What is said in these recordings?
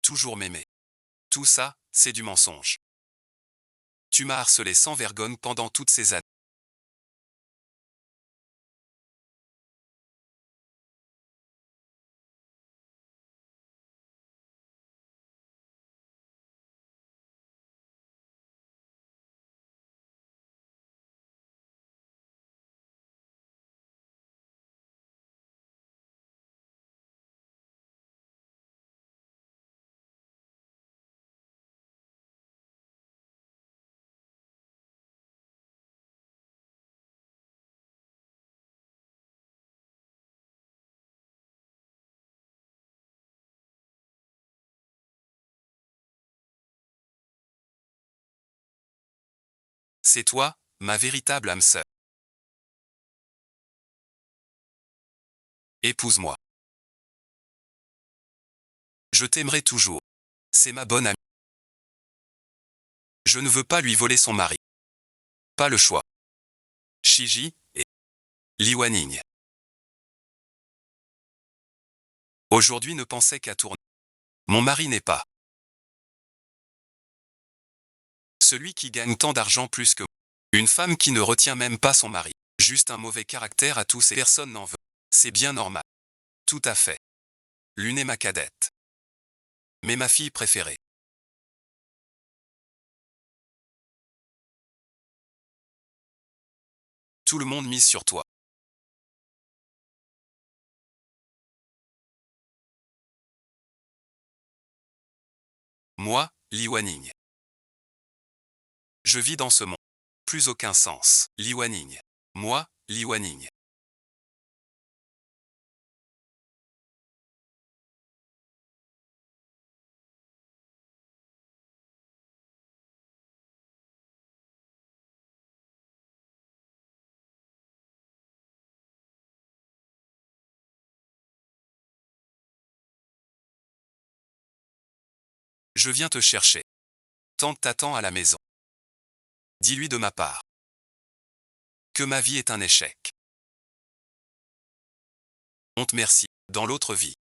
toujours m'aimer. Tout ça, c'est du mensonge. Tu m'as harcelé sans vergogne pendant toutes ces années. C'est toi, ma véritable âme sœur. Épouse-moi. Je t'aimerai toujours. C'est ma bonne amie. Je ne veux pas lui voler son mari. Pas le choix. Shiji et Li Wanning. Aujourd'hui ne pensais qu'à tourner. Mon mari n'est pas celui qui gagne tant d'argent plus que moi. Une femme qui ne retient même pas son mari. Juste un mauvais caractère à tous et personne n'en veut. C'est bien normal. Tout à fait. L'une est ma cadette. Mais ma fille préférée. Tout le monde mise sur toi. Moi, Li Wanning. Je vis dans ce monde. Plus aucun sens. Li Wanning. Moi, Li Wanning. Je viens te chercher. Tante t'attend à la maison. Dis-lui de ma part que ma vie est un échec. On te merci. Dans l'autre vie,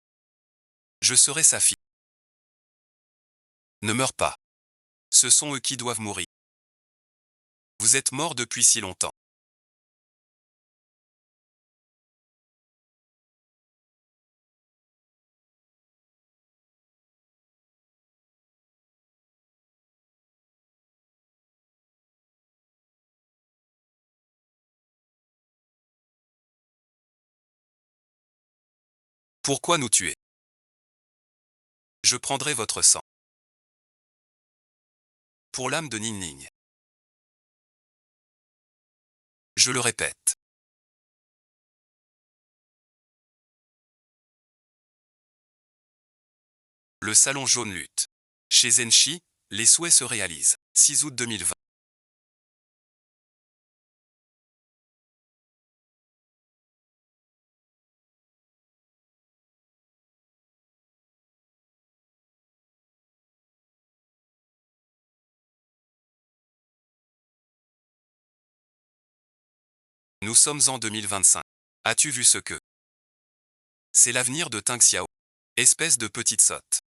je serai sa fille. Ne meurs pas. Ce sont eux qui doivent mourir. Vous êtes mort depuis si longtemps. Pourquoi nous tuer? Je prendrai votre sang. Pour l'âme de Ning Ning. Je le répète. Le salon jaune lutte. Chez Zenshi, les souhaits se réalisent. 6 août 2020. Nous sommes en 2025. As-tu vu ce que c'est l'avenir de Tang Xiao? Espèce de petite sotte.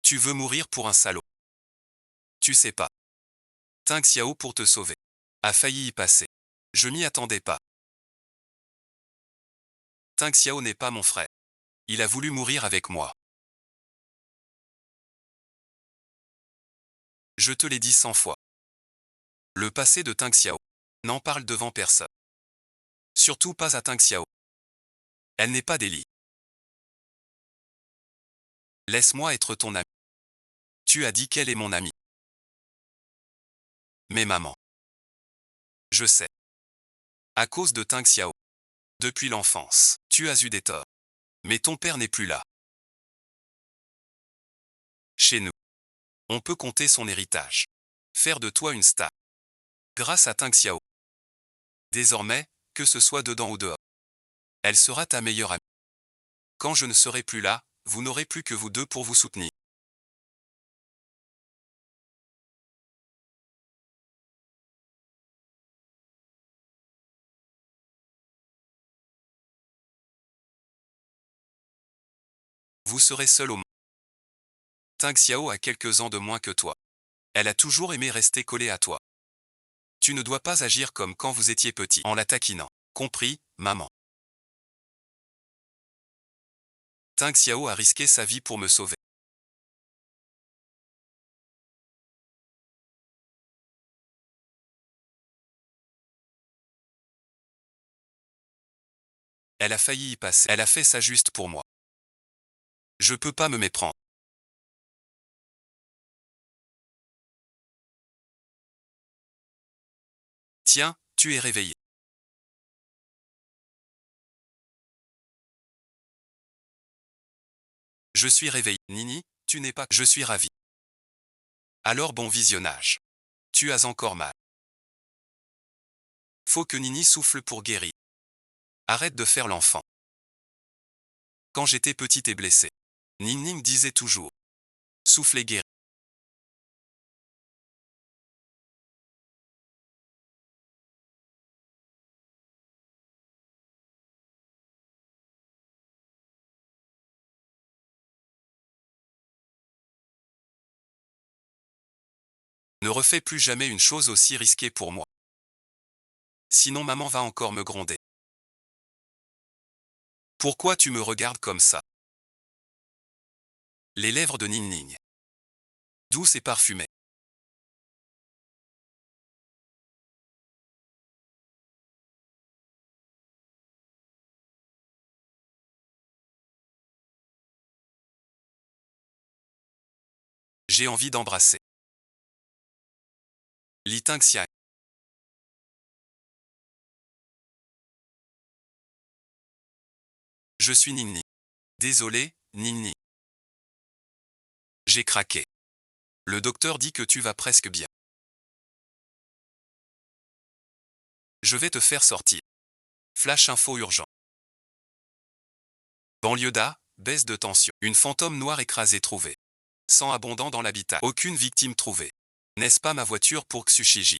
Tu veux mourir pour un salaud. Tu sais pas. Tang Xiao pour te sauver. A failli y passer. Je m'y attendais pas. Tang Xiao n'est pas mon frère. Il a voulu mourir avec moi. Je te l'ai dit 100 fois. Le passé de Tang Xiao. N'en parle devant personne. Surtout pas à Tang Xiao. Elle n'est pas d'Eli. Laisse-moi être ton ami. Tu as dit qu'elle est mon amie. Mais maman. Je sais. À cause de Tang Xiao. Depuis l'enfance, tu as eu des torts. Mais ton père n'est plus là. Chez nous, on peut compter son héritage. Faire de toi une star. Grâce à Tang Xiao. Désormais, que ce soit dedans ou dehors, elle sera ta meilleure amie. Quand je ne serai plus là, vous n'aurez plus que vous deux pour vous soutenir. Vous serez seul au monde. Ting Xiao a quelques ans de moins que toi. Elle a toujours aimé rester collée à toi. Tu ne dois pas agir comme quand vous étiez petit, en la taquinant. Compris, maman. Ting Xiao a risqué sa vie pour me sauver. Elle a failli y passer. Elle a fait ça juste pour moi. Je peux pas me méprendre. Tiens, tu es réveillé. Je suis réveillé. Nini, tu n'es pas. Je suis ravi. Alors bon visionnage. Tu as encore mal. Faut que Nini souffle pour guérir. Arrête de faire l'enfant. Quand j'étais petite et blessée, Ning disait toujours. Souffle et guéris. Ne refais plus jamais une chose aussi risquée pour moi. Sinon maman va encore me gronder. Pourquoi tu me regardes comme ça? Les lèvres de Ning. Douces et parfumées. J'ai envie d'embrasser. Li Tingxia. Je suis Ningni. Désolé, Ningni. J'ai craqué. Le docteur dit que tu vas presque bien. Je vais te faire sortir. Flash info urgent. Banlieue-da, baisse de tension. Une fantôme noire écrasée trouvée. Sang abondant dans l'habitat. Aucune victime trouvée. N'est-ce pas ma voiture pour Xushiji?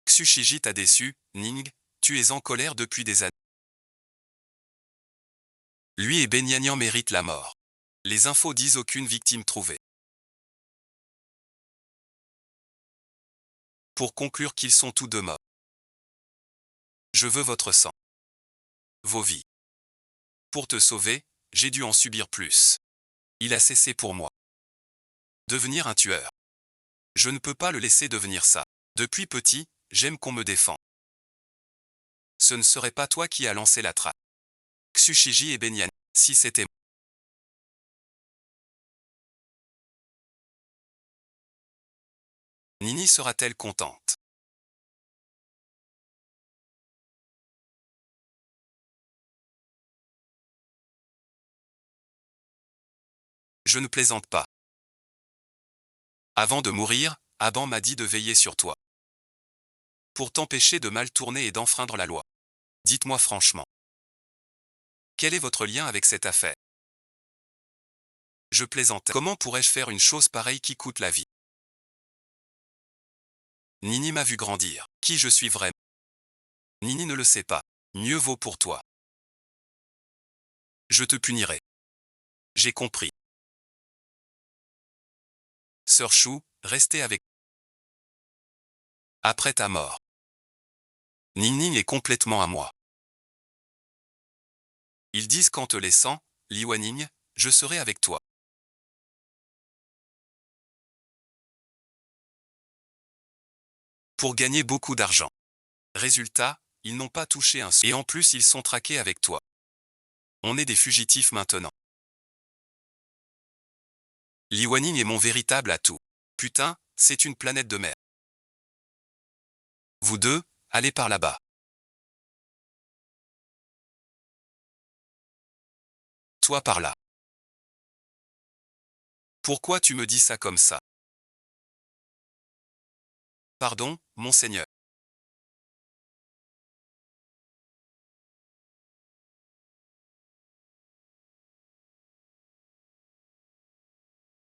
Xushiji t'a déçu, Ning, tu es en colère depuis des années. Lui et Benyanian méritent la mort. Les infos disent aucune victime trouvée. Pour conclure qu'ils sont tous deux morts. Je veux votre sang. Vos vies. Pour te sauver, j'ai dû en subir plus. Il a cessé pour moi. Devenir un tueur. Je ne peux pas le laisser devenir ça. Depuis petit, j'aime qu'on me défend. Ce ne serait pas toi qui as lancé la trappe. Xushiji et Benyan, si c'était moi. Nini sera-t-elle contente? Je ne plaisante pas. Avant de mourir, Aban m'a dit de veiller sur toi. Pour t'empêcher de mal tourner et d'enfreindre la loi. Dites-moi franchement. Quel est votre lien avec cette affaire? Je plaisantais. Comment pourrais-je faire une chose pareille qui coûte la vie? Nini m'a vu grandir. Qui je suis vraiment? Nini ne le sait pas. Mieux vaut pour toi. Je te punirai. J'ai compris. Sœur Chou, restez avec. Après ta mort. Nini est complètement à moi. Ils disent qu'en te laissant, Liwaning, je serai avec toi. Pour gagner beaucoup d'argent. Résultat, ils n'ont pas touché un sou. Et en plus ils sont traqués avec toi. On est des fugitifs maintenant. Liwaning est mon véritable atout. Putain, c'est une planète de mer. Vous deux, allez par là-bas. Toi par là. Pourquoi tu me dis ça comme ça? Pardon, monseigneur.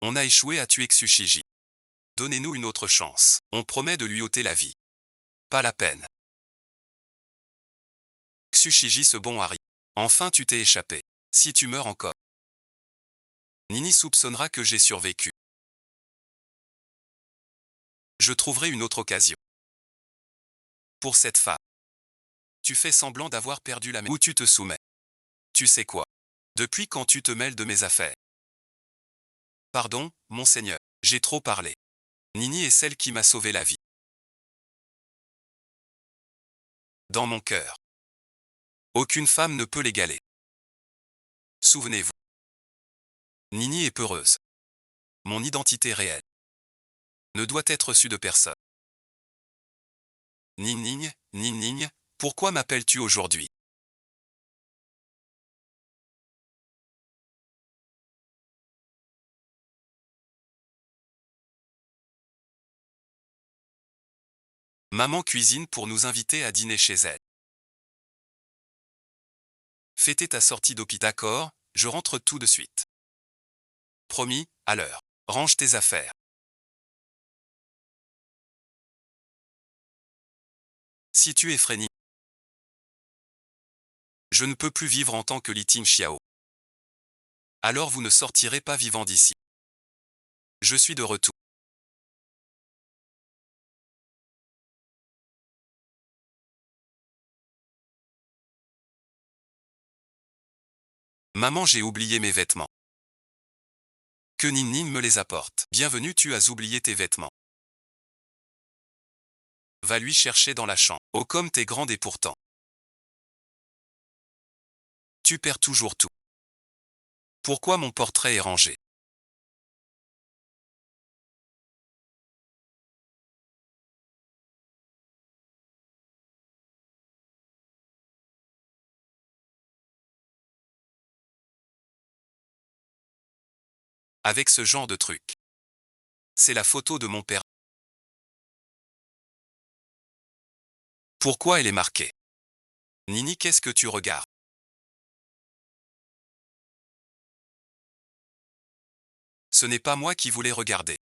On a échoué à tuer Xushiji. Donnez-nous une autre chance. On promet de lui ôter la vie. Pas la peine. Xushiji ce bon Harry. Enfin tu t'es échappé. Si tu meurs encore. Nini soupçonnera que j'ai survécu. Je trouverai une autre occasion. Pour cette femme. Tu fais semblant d'avoir perdu la ou tu te soumets. Tu sais quoi? Depuis quand tu te mêles de mes affaires? Pardon, monseigneur, j'ai trop parlé. Nini est celle qui m'a sauvé la vie. Dans mon cœur. Aucune femme ne peut l'égaler. Souvenez-vous. Nini est peureuse. Mon identité réelle ne doit être su de personne. Nigne, Nigne, pourquoi m'appelles-tu aujourd'hui? Maman cuisine pour nous inviter à dîner chez elle. Fêter ta sortie d'hôpital. D'accord, je rentre tout de suite. Promis, à l'heure. Range tes affaires. Si tu es freiné, je ne peux plus vivre en tant que Li Ting Xiao. Alors vous ne sortirez pas vivant d'ici. Je suis de retour. Maman, j'ai oublié mes vêtements. Que Nin Nin me les apporte. Bienvenue, tu as oublié tes vêtements. Va lui chercher dans la chambre. Oh, comme t'es grande et pourtant. Tu perds toujours tout. Pourquoi mon portrait est rangé? Avec ce genre de truc. C'est la photo de mon père. Pourquoi elle est marquée? Nini, qu'est-ce que tu regardes? Ce n'est pas moi qui voulais regarder.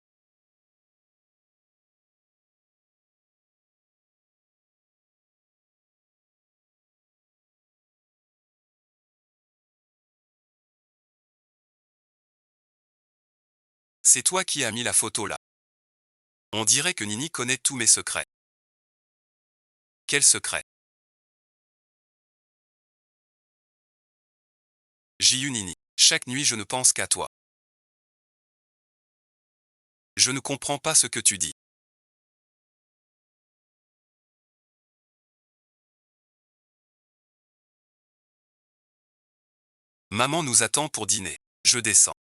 C'est toi qui as mis la photo là. On dirait que Nini connaît tous mes secrets. Quel secret? J'ai eu Nini. Chaque nuit je ne pense qu'à toi. Je ne comprends pas ce que tu dis. Maman nous attend pour dîner. Je descends.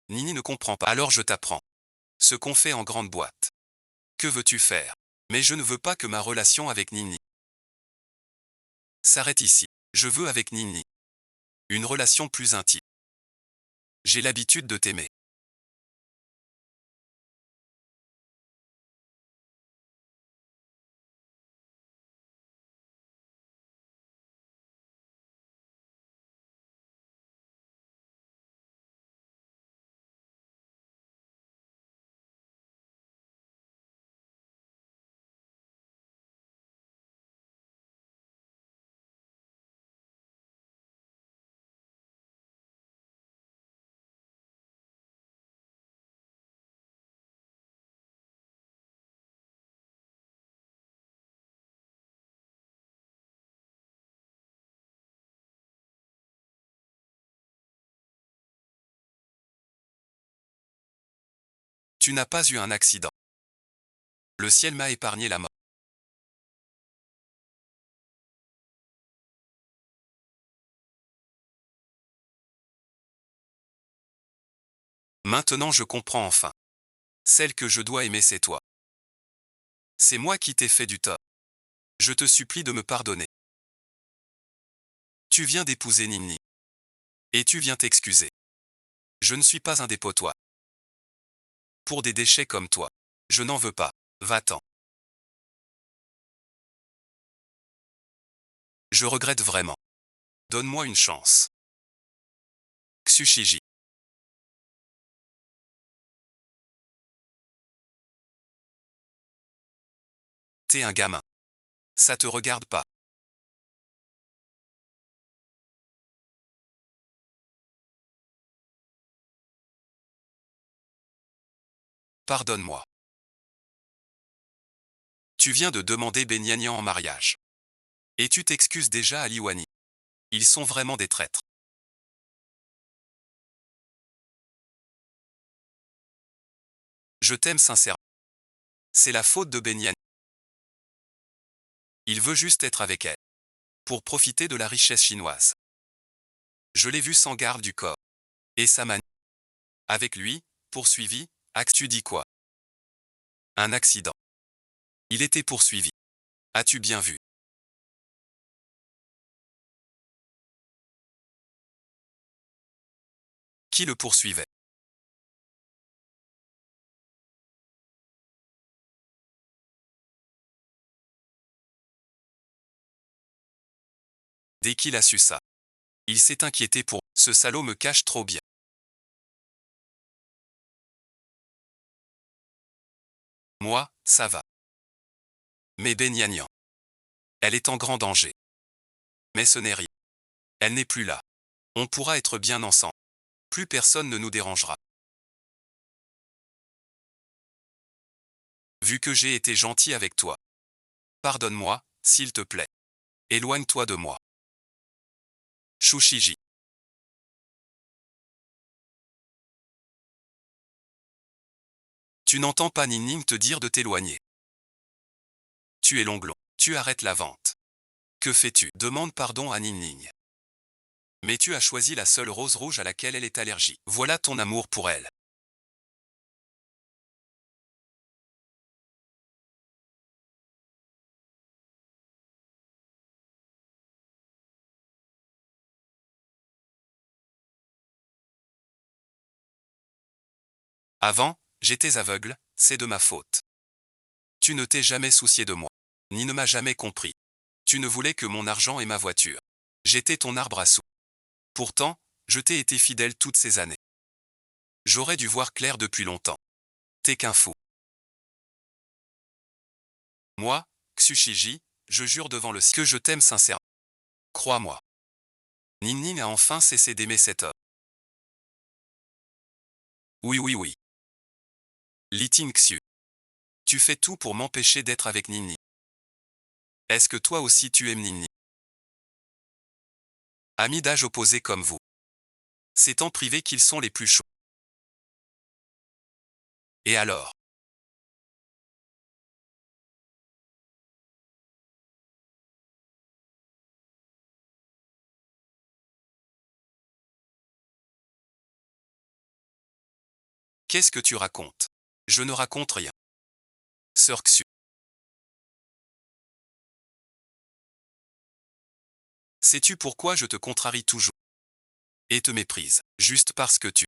Nini ne comprend pas. Alors je t'apprends. Ce qu'on fait en grande boîte. Que veux-tu faire? Mais je ne veux pas que ma relation avec Nini s'arrête ici. Je veux avec Nini une relation plus intime. J'ai l'habitude de t'aimer. Tu n'as pas eu un accident. Le ciel m'a épargné la mort. Maintenant je comprends enfin. Celle que je dois aimer, c'est toi. C'est moi qui t'ai fait du tort. Je te supplie de me pardonner. Tu viens d'épouser Nini. Et tu viens t'excuser. Je ne suis pas un dépotoir. Pour des déchets comme toi. Je n'en veux pas. Va-t'en. Je regrette vraiment. Donne-moi une chance. Tsushiji. T'es un gamin. Ça te regarde pas. Pardonne-moi. Tu viens de demander Benyanian en mariage. Et tu t'excuses déjà à Liwani. Ils sont vraiment des traîtres. Je t'aime sincèrement. C'est la faute de Benyan. Il veut juste être avec elle. Pour profiter de la richesse chinoise. Je l'ai vu sans garde du corps. Et sa manie. Avec lui, poursuivi, Axe, tu dis quoi? Un accident. Il était poursuivi. As-tu bien vu? Qui le poursuivait? Dès qu'il a su ça, il s'est inquiété pour « ce salaud me cache trop bien ». Moi, ça va. Mais Benyanian. Elle est en grand danger. Mais ce n'est rien. Elle n'est plus là. On pourra être bien ensemble. Plus personne ne nous dérangera. Vu que j'ai été gentil avec toi. Pardonne-moi, s'il te plaît. Éloigne-toi de moi. Tsushiji. Tu n'entends pas Ninning te dire de t'éloigner. Tu es l'onglon. Tu arrêtes la vente. Que fais-tu? Demande pardon à Ninning. Mais tu as choisi la seule rose rouge à laquelle elle est allergique. Voilà ton amour pour elle. Avant, j'étais aveugle, c'est de ma faute. Tu ne t'es jamais soucié de moi. Ni ne m'as jamais compris. Tu ne voulais que mon argent et ma voiture. J'étais ton arbre à sous. Pourtant, je t'ai été fidèle toutes ces années. J'aurais dû voir clair depuis longtemps. T'es qu'un fou. Moi, Tsushiji, je jure devant le ciel que je t'aime sincèrement. Crois-moi. Ninning a enfin cessé d'aimer cet homme. Oui, oui, oui. Li Tingxiu. Tu fais tout pour m'empêcher d'être avec Ninning. Est-ce que toi aussi tu aimes Ninning? Amis d'âge opposé comme vous. C'est en privé qu'ils sont les plus chauds. Et alors? Qu'est-ce que tu racontes? Je ne raconte rien. Sœur Xu. Sais-tu pourquoi je te contrarie toujours? Et te méprise, juste parce que tu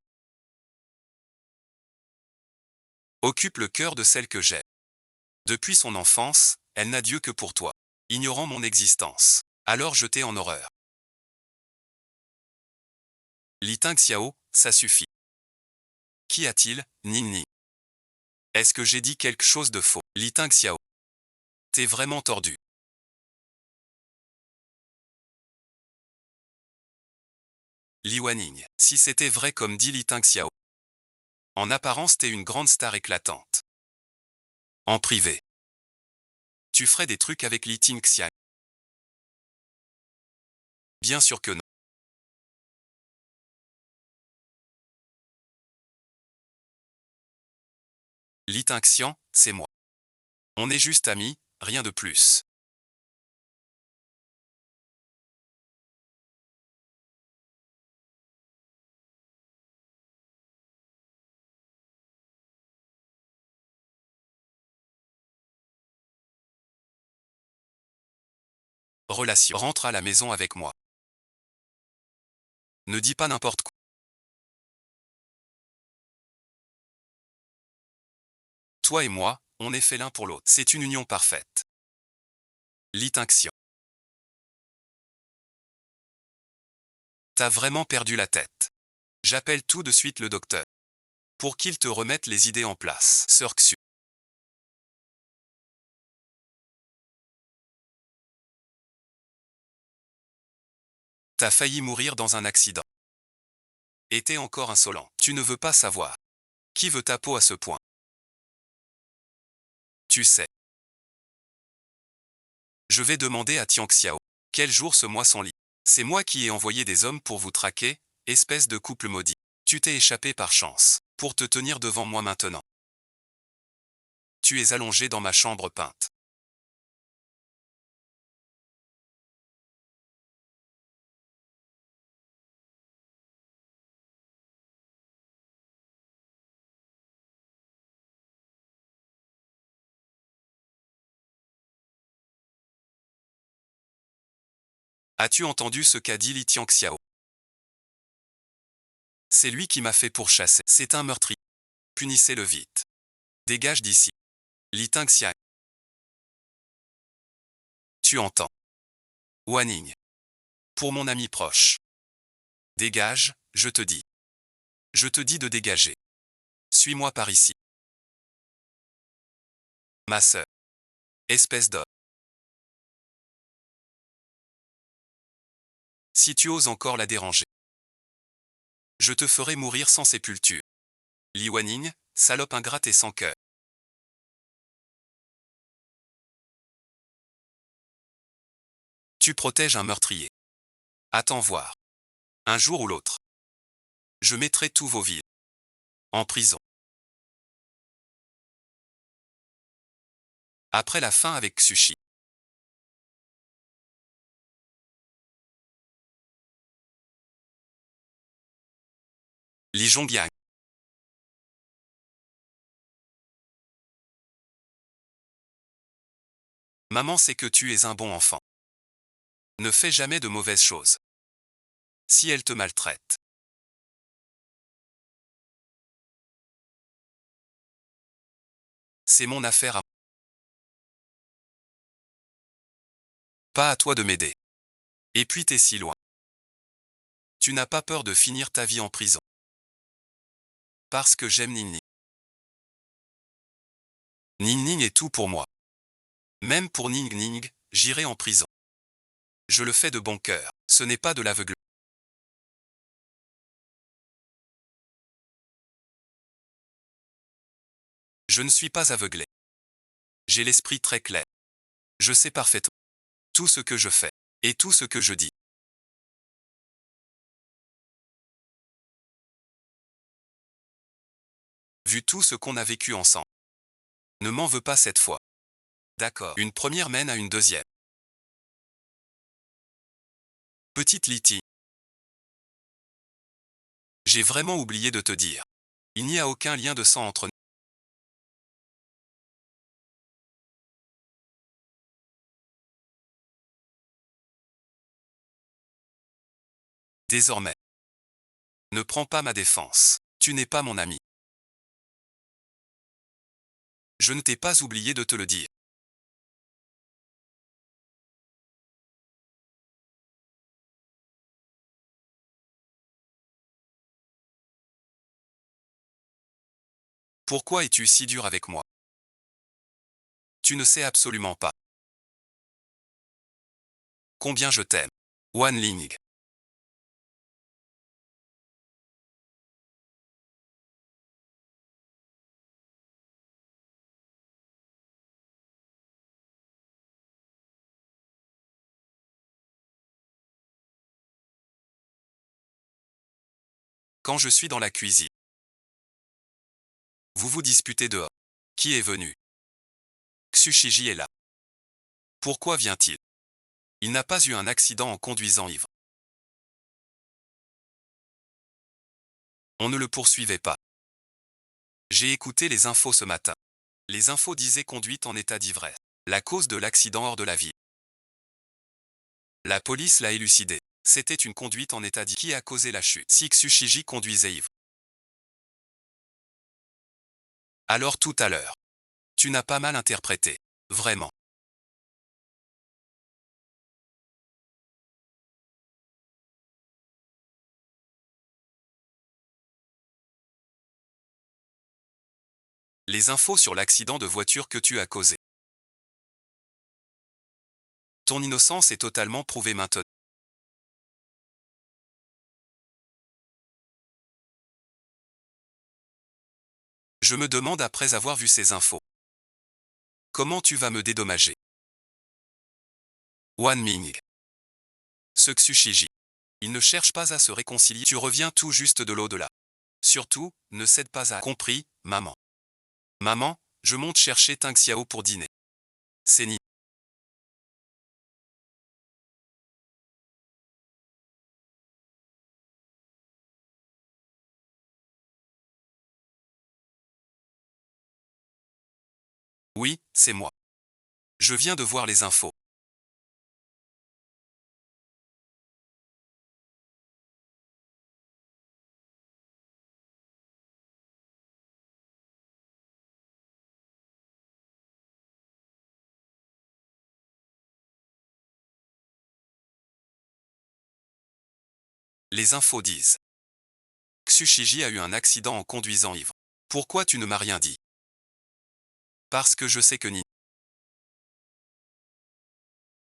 occupes le cœur de celle que j'aime. Depuis son enfance, elle n'a Dieu que pour toi. Ignorant mon existence. Alors je t'ai en horreur. Li Tingxiao, ça suffit. Qu'y a-t-il, Ninni? Est-ce que j'ai dit quelque chose de faux? Li Tingxiao. T'es vraiment tordu. Li Wanning. Si c'était vrai comme dit Li Tingxiao. En apparence t'es une grande star éclatante. En privé. Tu ferais des trucs avec Li Tingxiao? Bien sûr que non. Li Tingxian, c'est moi. On est juste amis, rien de plus. Relation. Rentre à la maison avec moi. Ne dis pas n'importe quoi. Toi et moi, on est fait l'un pour l'autre. C'est une union parfaite. Li Tingxian. T'as vraiment perdu la tête. J'appelle tout de suite le docteur. Pour qu'il te remette les idées en place. Sœur Xu. T'as failli mourir dans un accident. Et t'es encore insolent. Tu ne veux pas savoir. Qui veut ta peau à ce point? Tu sais. Je vais demander à Tian Xiao. Quel jour ce mois son lit? C'est moi qui ai envoyé des hommes pour vous traquer, espèce de couple maudit. Tu t'es échappé par chance. Pour te tenir devant moi maintenant. Tu es allongé dans ma chambre peinte. As-tu entendu ce qu'a dit Li Tianxiao? C'est lui qui m'a fait pourchasser. C'est un meurtrier. Punissez-le vite. Dégage d'ici. Li Tianxiao. Tu entends. Wanning. Pour mon ami proche. Dégage, je te dis. Je te dis de dégager. Suis-moi par ici. Ma sœur. Espèce d'homme. Si tu oses encore la déranger, je te ferai mourir sans sépulture. Li Wanning, salope ingrate et sans cœur. Tu protèges un meurtrier. Attends voir. Un jour ou l'autre. Je mettrai tous vos villes en prison. Après la fin avec Xushi. Li Zhongbiang. Maman sait que tu es un bon enfant. Ne fais jamais de mauvaises choses. Si elle te maltraite, c'est mon affaire à moi. Pas à toi de m'aider. Et puis t'es si loin. Tu n'as pas peur de finir ta vie en prison. Parce que j'aime Ning Ning. Ning Ning est tout pour moi. Même pour Ning Ning, j'irai en prison. Je le fais de bon cœur. Ce n'est pas de l'aveugle. Je ne suis pas aveuglé. J'ai l'esprit très clair. Je sais parfaitement tout ce que je fais et tout ce que je dis. Vu tout ce qu'on a vécu ensemble. Ne m'en veux pas cette fois. D'accord. Une première mène à une deuxième. Petite Liti. J'ai vraiment oublié de te dire. Il n'y a aucun lien de sang entre nous. Désormais. Ne prends pas ma défense. Tu n'es pas mon ami. Je ne t'ai pas oublié de te le dire. Pourquoi es-tu si dur avec moi? Tu ne sais absolument pas combien je t'aime. Wan Ling. Quand je suis dans la cuisine. Vous vous disputez dehors. Qui est venu? Tsushiji est là. Pourquoi vient-il? Il n'a pas eu un accident en conduisant ivre. On ne le poursuivait pas. J'ai écouté les infos ce matin. Les infos disaient conduite en état d'ivresse. La cause de l'accident hors de la ville. La police l'a élucidé. C'était une conduite en état d'ivresse qui a causé la chute. Si Tsushiji conduisait ivre. Alors tout à l'heure. Tu n'as pas mal interprété. Vraiment. Les infos sur l'accident de voiture que tu as causé. Ton innocence est totalement prouvée maintenant. Je me demande après avoir vu ces infos. Comment tu vas me dédommager? Wan Ming. Ce Xushiji. Il ne cherche pas à se réconcilier. Tu reviens tout juste de l'au-delà. Surtout, ne cède pas à... Compris, maman. Maman, je monte chercher Tang Xiao pour dîner. C'est Ni. Oui, c'est moi. Je viens de voir les infos. Les infos disent. Xushiji a eu un accident en conduisant ivre. Pourquoi tu ne m'as rien dit? Parce que je sais que Ni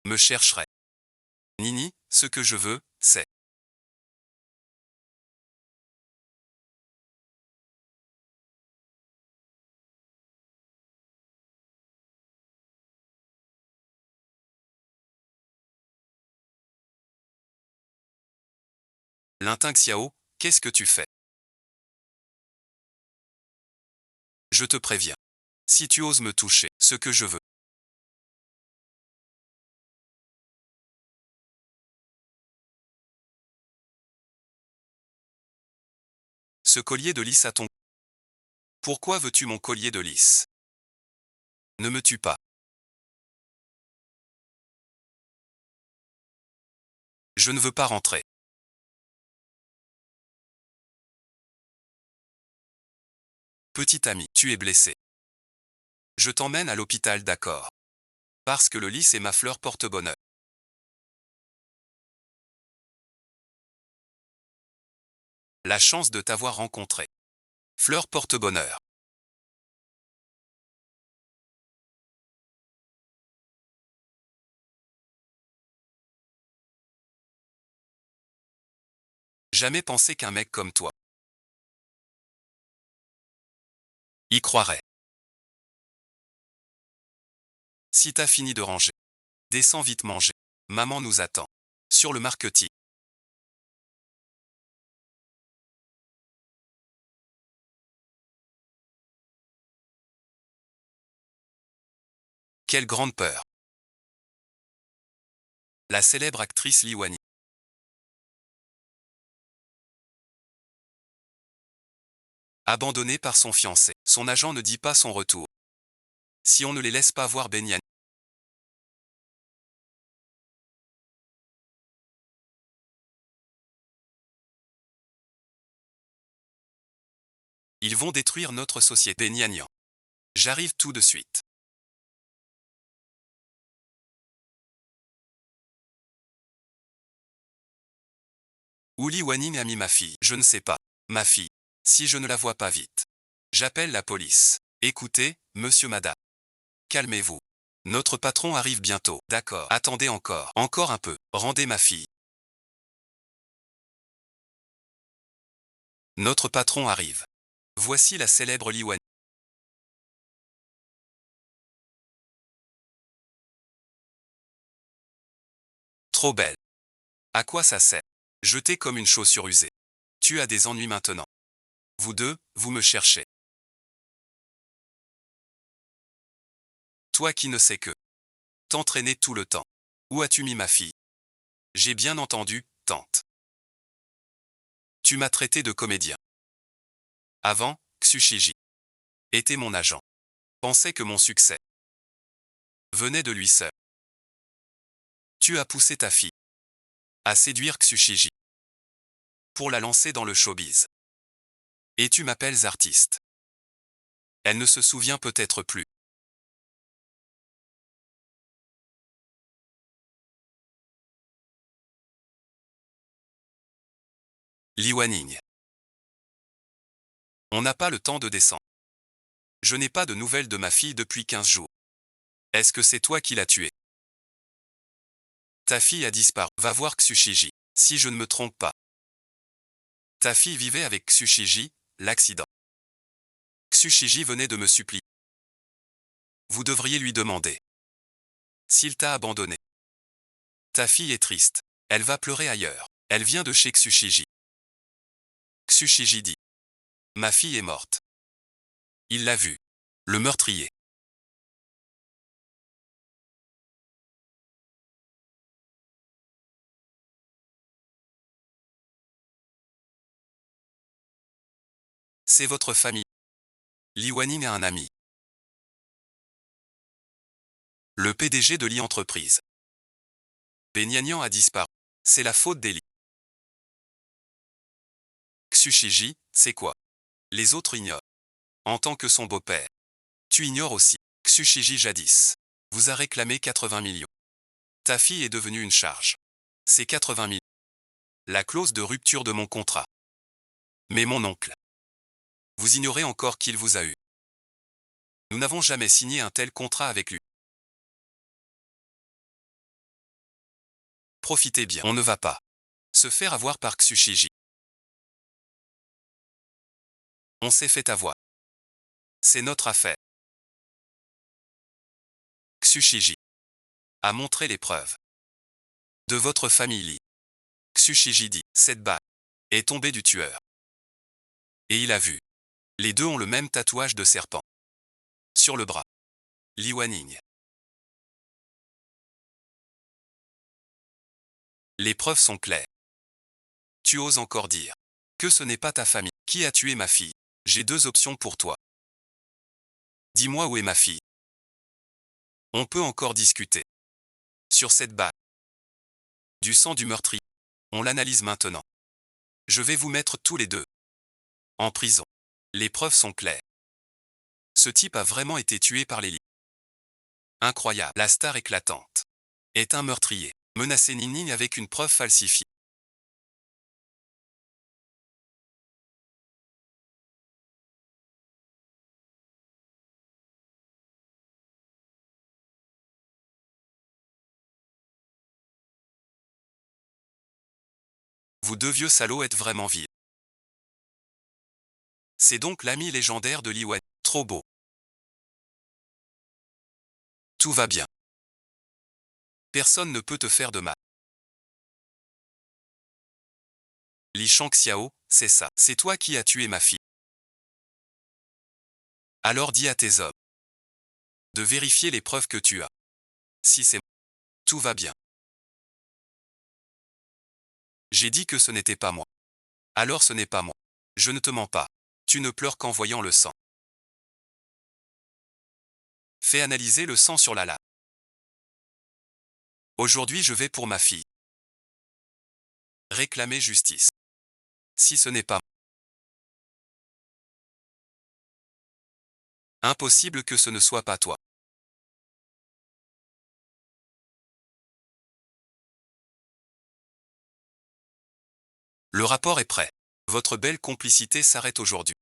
me chercherait. Nini, ce que je veux, c'est... L'Intang Xiao, qu'est-ce que tu fais? Je te préviens. Si tu oses me toucher, ce que je veux. Ce collier de lys à ton... Pourquoi veux-tu mon collier de lys? Ne me tue pas. Je ne veux pas rentrer. Petit ami, tu es blessé. Je t'emmène à l'hôpital, d'accord. Parce que le lys est ma fleur porte-bonheur. La chance de t'avoir rencontré. Fleur porte-bonheur. Jamais pensé qu'un mec comme toi y croirait. Si t'as fini de ranger, descends vite manger. Maman nous attend. Sur le marketing. Quelle grande peur. La célèbre actrice Li Wani. Abandonnée par son fiancé. Son agent ne dit pas son retour. Si on ne les laisse pas voir Benyan. Ils vont détruire notre société. Benyan. J'arrive tout de suite. Où Li Waning a mis ma fille? Je ne sais pas. Ma fille. Si je ne la vois pas vite. J'appelle la police. Écoutez, monsieur madame. Calmez-vous. Notre patron arrive bientôt. D'accord. Attendez encore. Encore un peu. Rendez ma fille. Notre patron arrive. Voici la célèbre Li Waning. Trop belle. À quoi ça sert? Jetée comme une chaussure usée. Tu as des ennuis maintenant. Vous deux, vous me cherchez. Toi qui ne sais que t'entraîner tout le temps. Où as-tu mis ma fille? J'ai bien entendu, tante. Tu m'as traité de comédien. Avant, Xushiji était mon agent. Pensais que mon succès venait de lui seul. Tu as poussé ta fille à séduire Xushiji pour la lancer dans le showbiz. Et tu m'appelles artiste. Elle ne se souvient peut-être plus. Li Waning. On n'a pas le temps de descendre. Je n'ai pas de nouvelles de ma fille depuis 15 jours. Est-ce que c'est toi qui l'as tuée? Ta fille a disparu. Va voir Tsushiji, si je ne me trompe pas. Ta fille vivait avec Tsushiji, l'accident. Tsushiji venait de me supplier. Vous devriez lui demander s'il t'a abandonné. Ta fille est triste. Elle va pleurer ailleurs. Elle vient de chez Tsushiji. Tsushiji dit. Ma fille est morte. Il l'a vue. Le meurtrier. C'est votre famille. Li Wanning a un ami. Le PDG de Li Entreprise. Benyanian a disparu. C'est la faute d'Eli. Tsushiji, c'est quoi? Les autres ignorent. En tant que son beau-père. Tu ignores aussi. Tsushiji jadis vous a réclamé 80 millions. Ta fille est devenue une charge. C'est 80 millions. La clause de rupture de mon contrat. Mais mon oncle. Vous ignorez encore qu'il vous a eu. Nous n'avons jamais signé un tel contrat avec lui. Profitez bien. On ne va pas se faire avoir par Tsushiji. On s'est fait avoir. C'est notre affaire. Tsushiji a montré les preuves de votre famille Li. Tsushiji dit, cette balle est tombée du tueur. Et il a vu. Les deux ont le même tatouage de serpent. Sur le bras. Li Wanning. Les preuves sont claires. Tu oses encore dire que ce n'est pas ta famille qui a tué ma fille. J'ai deux options pour toi. Dis-moi où est ma fille. On peut encore discuter. Sur cette balle. Du sang du meurtrier. On l'analyse maintenant. Je vais vous mettre tous les deux en prison. Les preuves sont claires. Ce type a vraiment été tué par les lits. Incroyable. La star éclatante est un meurtrier. Menacé Nini avec une preuve falsifiée. Vous deux vieux salauds êtes vraiment vils. C'est donc l'ami légendaire de Li Wanning. Trop beau. Tout va bien. Personne ne peut te faire de mal. Li Shangxiao, c'est ça. C'est toi qui as tué ma fille. Alors dis à tes hommes de vérifier les preuves que tu as. Si c'est moi, tout va bien. J'ai dit que ce n'était pas moi. Alors ce n'est pas moi. Je ne te mens pas. Tu ne pleures qu'en voyant le sang. Fais analyser le sang sur la lame. Aujourd'hui je vais pour ma fille. Réclamer justice. Si ce n'est pas moi. Impossible que ce ne soit pas toi. Le rapport est prêt. Votre belle complicité s'arrête aujourd'hui.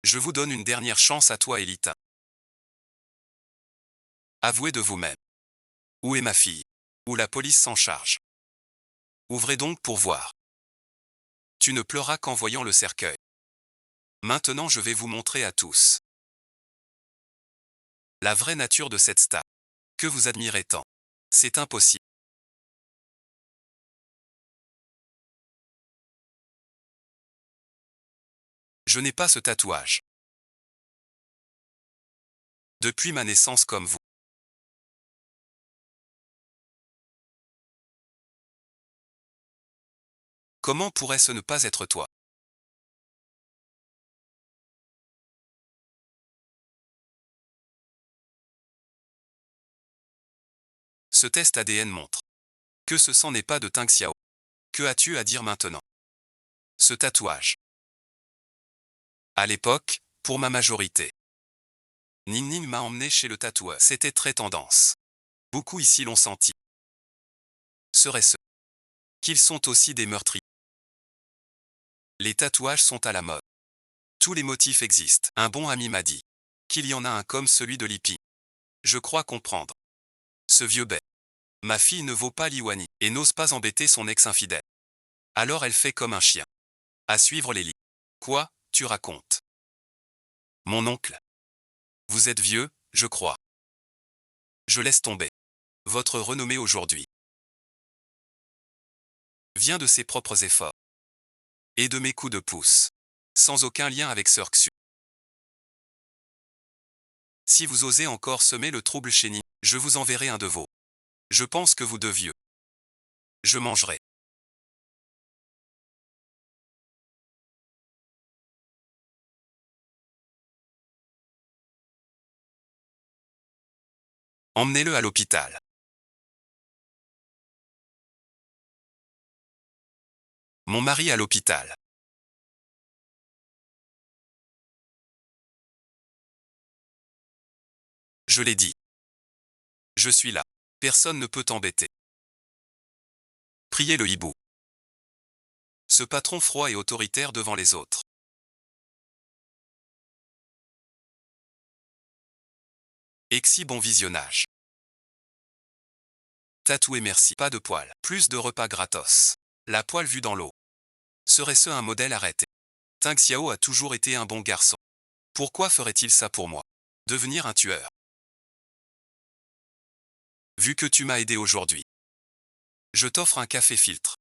Je vous donne une dernière chance à toi Elita. Avouez de vous-même. Où est ma fille? Où la police s'en charge? Ouvrez donc pour voir. Tu ne pleuras qu'en voyant le cercueil. Maintenant je vais vous montrer à tous la vraie nature de cette star que vous admirez tant. C'est impossible. Je n'ai pas ce tatouage. Depuis ma naissance comme vous. Comment pourrait-ce ne pas être toi? Ce test ADN montre que ce sang n'est pas de Tang Xiao. Que as-tu à dire maintenant? Ce tatouage. À l'époque, pour ma majorité. Ning Ning m'a emmené chez le tatoueur. C'était très tendance. Beaucoup ici l'ont senti. Serait-ce qu'ils sont aussi des meurtriers? Les tatouages sont à la mode. Tous les motifs existent. Un bon ami m'a dit qu'il y en a un comme celui de Lippi. Je crois comprendre. Ce vieux bête. Ma fille ne vaut pas l'Iwani et n'ose pas embêter son ex-infidèle. Alors elle fait comme un chien. À suivre les lits. Quoi, tu racontes? Mon oncle. Vous êtes vieux, je crois. Je laisse tomber. Votre renommée aujourd'hui vient de ses propres efforts. Et de mes coups de pouce. Sans aucun lien avec Sir Xu. Si vous osez encore semer le trouble chez Ni, je vous enverrai un de vos. Je pense que vous deux vieux. Je mangerai. Emmenez-le à l'hôpital. Mon mari à l'hôpital. Je l'ai dit. Je suis là. Personne ne peut t'embêter. Priez le hibou. Ce patron froid et autoritaire devant les autres. Exi bon visionnage. Tatoué merci. Pas de poils. Plus de repas gratos. La poêle vue dans l'eau. Serait-ce un modèle arrêté? Tang Xiao a toujours été un bon garçon. Pourquoi ferait-il ça pour moi? Devenir un tueur. Vu que tu m'as aidé aujourd'hui. Je t'offre un café filtre.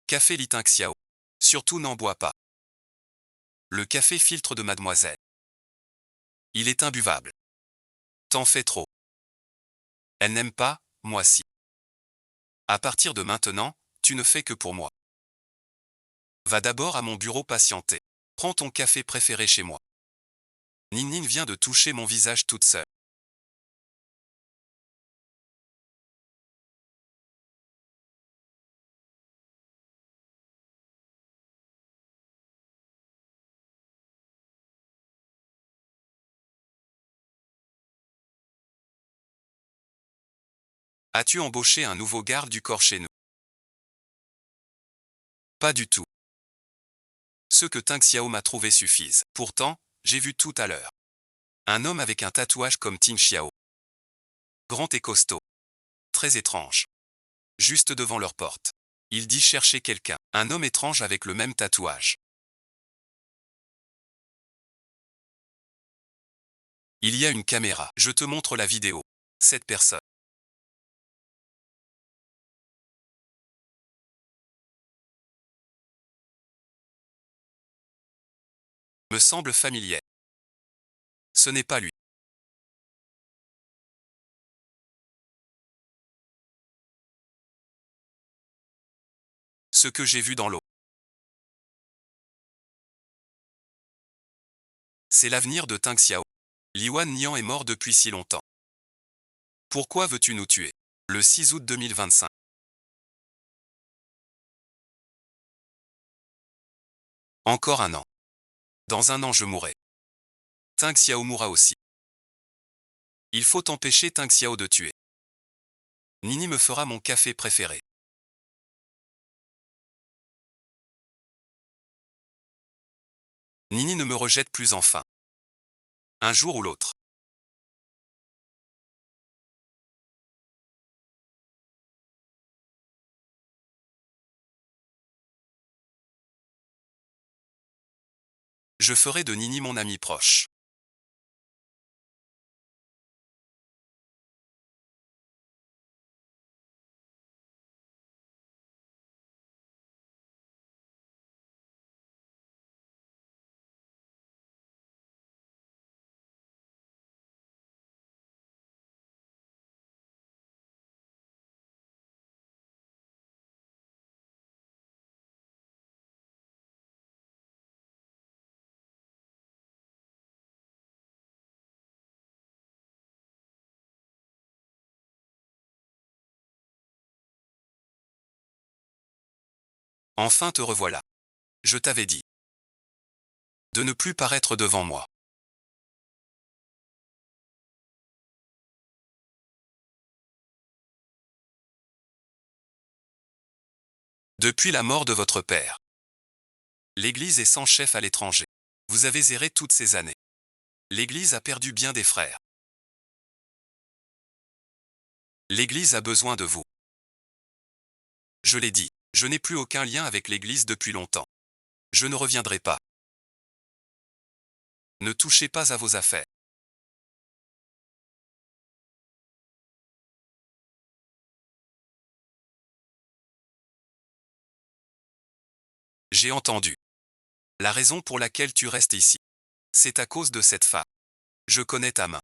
Café Li Tang Xiao. Surtout n'en bois pas. Le café filtre de mademoiselle. Il est imbuvable. T'en fais trop. Elle n'aime pas, moi si. À partir de maintenant, tu ne fais que pour moi. Va d'abord à mon bureau patienter. Prends ton café préféré chez moi. Ning vient de toucher mon visage toute seule. As-tu embauché un nouveau garde du corps chez nous? Pas du tout. Ce que Tang Xiao m'a trouvé suffisent. Pourtant, j'ai vu tout à l'heure. Un homme avec un tatouage comme Ting Xiao. Grand et costaud. Très étrange. Juste devant leur porte. Il dit chercher quelqu'un. Un homme étrange avec le même tatouage. Il y a une caméra. Je te montre la vidéo. Cette personne me semble familière. Ce n'est pas lui. Ce que j'ai vu dans l'eau. C'est l'avenir de Tang Xiao. Liwan Nian est mort depuis si longtemps. Pourquoi veux-tu nous tuer? Le 6 août 2025. Encore un an. Dans un an je mourrai. Tang Xiao mourra aussi. Il faut empêcher Tang Xiao de tuer. Nini me fera mon café préféré. Nini ne me rejette plus enfin. Un jour ou l'autre. Je ferai de Nini mon ami proche. Enfin te revoilà. Je t'avais dit de ne plus paraître devant moi. Depuis la mort de votre père, l'Église est sans chef à l'étranger. Vous avez erré toutes ces années. L'Église a perdu bien des frères. L'Église a besoin de vous. Je l'ai dit, je n'ai plus aucun lien avec l'Église depuis longtemps. Je ne reviendrai pas. Ne touchez pas à vos affaires. J'ai entendu. La raison pour laquelle tu restes ici, c'est à cause de cette femme. Je connais ta main.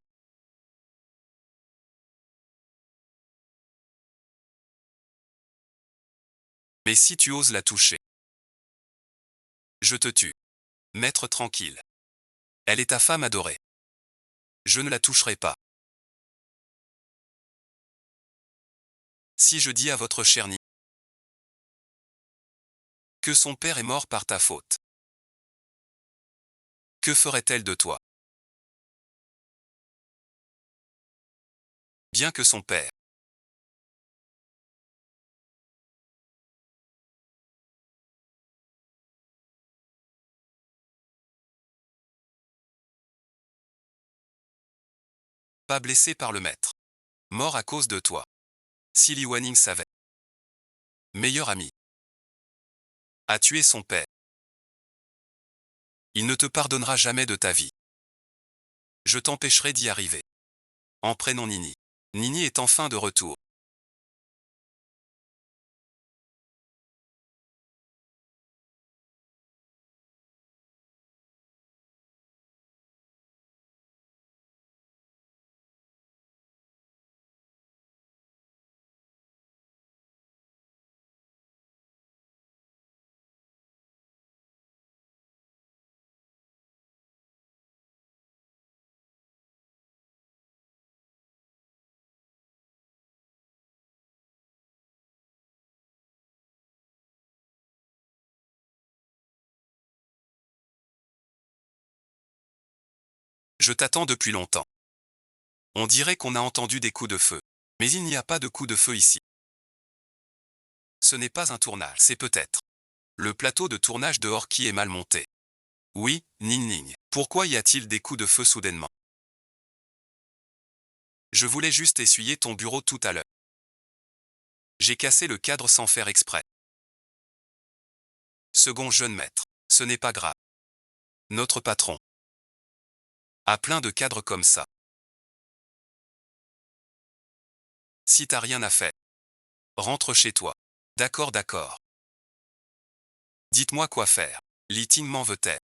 Mais si tu oses la toucher, je te tue. Maître tranquille. Elle est ta femme adorée. Je ne la toucherai pas. Si je dis à votre chère Nini que son père est mort par ta faute, que ferait-elle de toi? Bien que son père pas blessé par le maître, mort à cause de toi. Si Li Wanning savait, meilleur ami, a tué son père, il ne te pardonnera jamais de ta vie. Je t'empêcherai d'y arriver. En prénom Nini. Nini est enfin de retour. Je t'attends depuis longtemps. On dirait qu'on a entendu des coups de feu. Mais il n'y a pas de coups de feu ici. Ce n'est pas un tournage, c'est peut-être le plateau de tournage dehors qui est mal monté. Oui, Ning Ning. Pourquoi y a-t-il des coups de feu soudainement? Je voulais juste essuyer ton bureau tout à l'heure. J'ai cassé le cadre sans faire exprès. Second jeune maître. Ce n'est pas grave. Notre patron a plein de cadres comme ça. Si t'as rien à faire, rentre chez toi. D'accord, d'accord. Dites-moi quoi faire. Li Ting m'en veut-elle?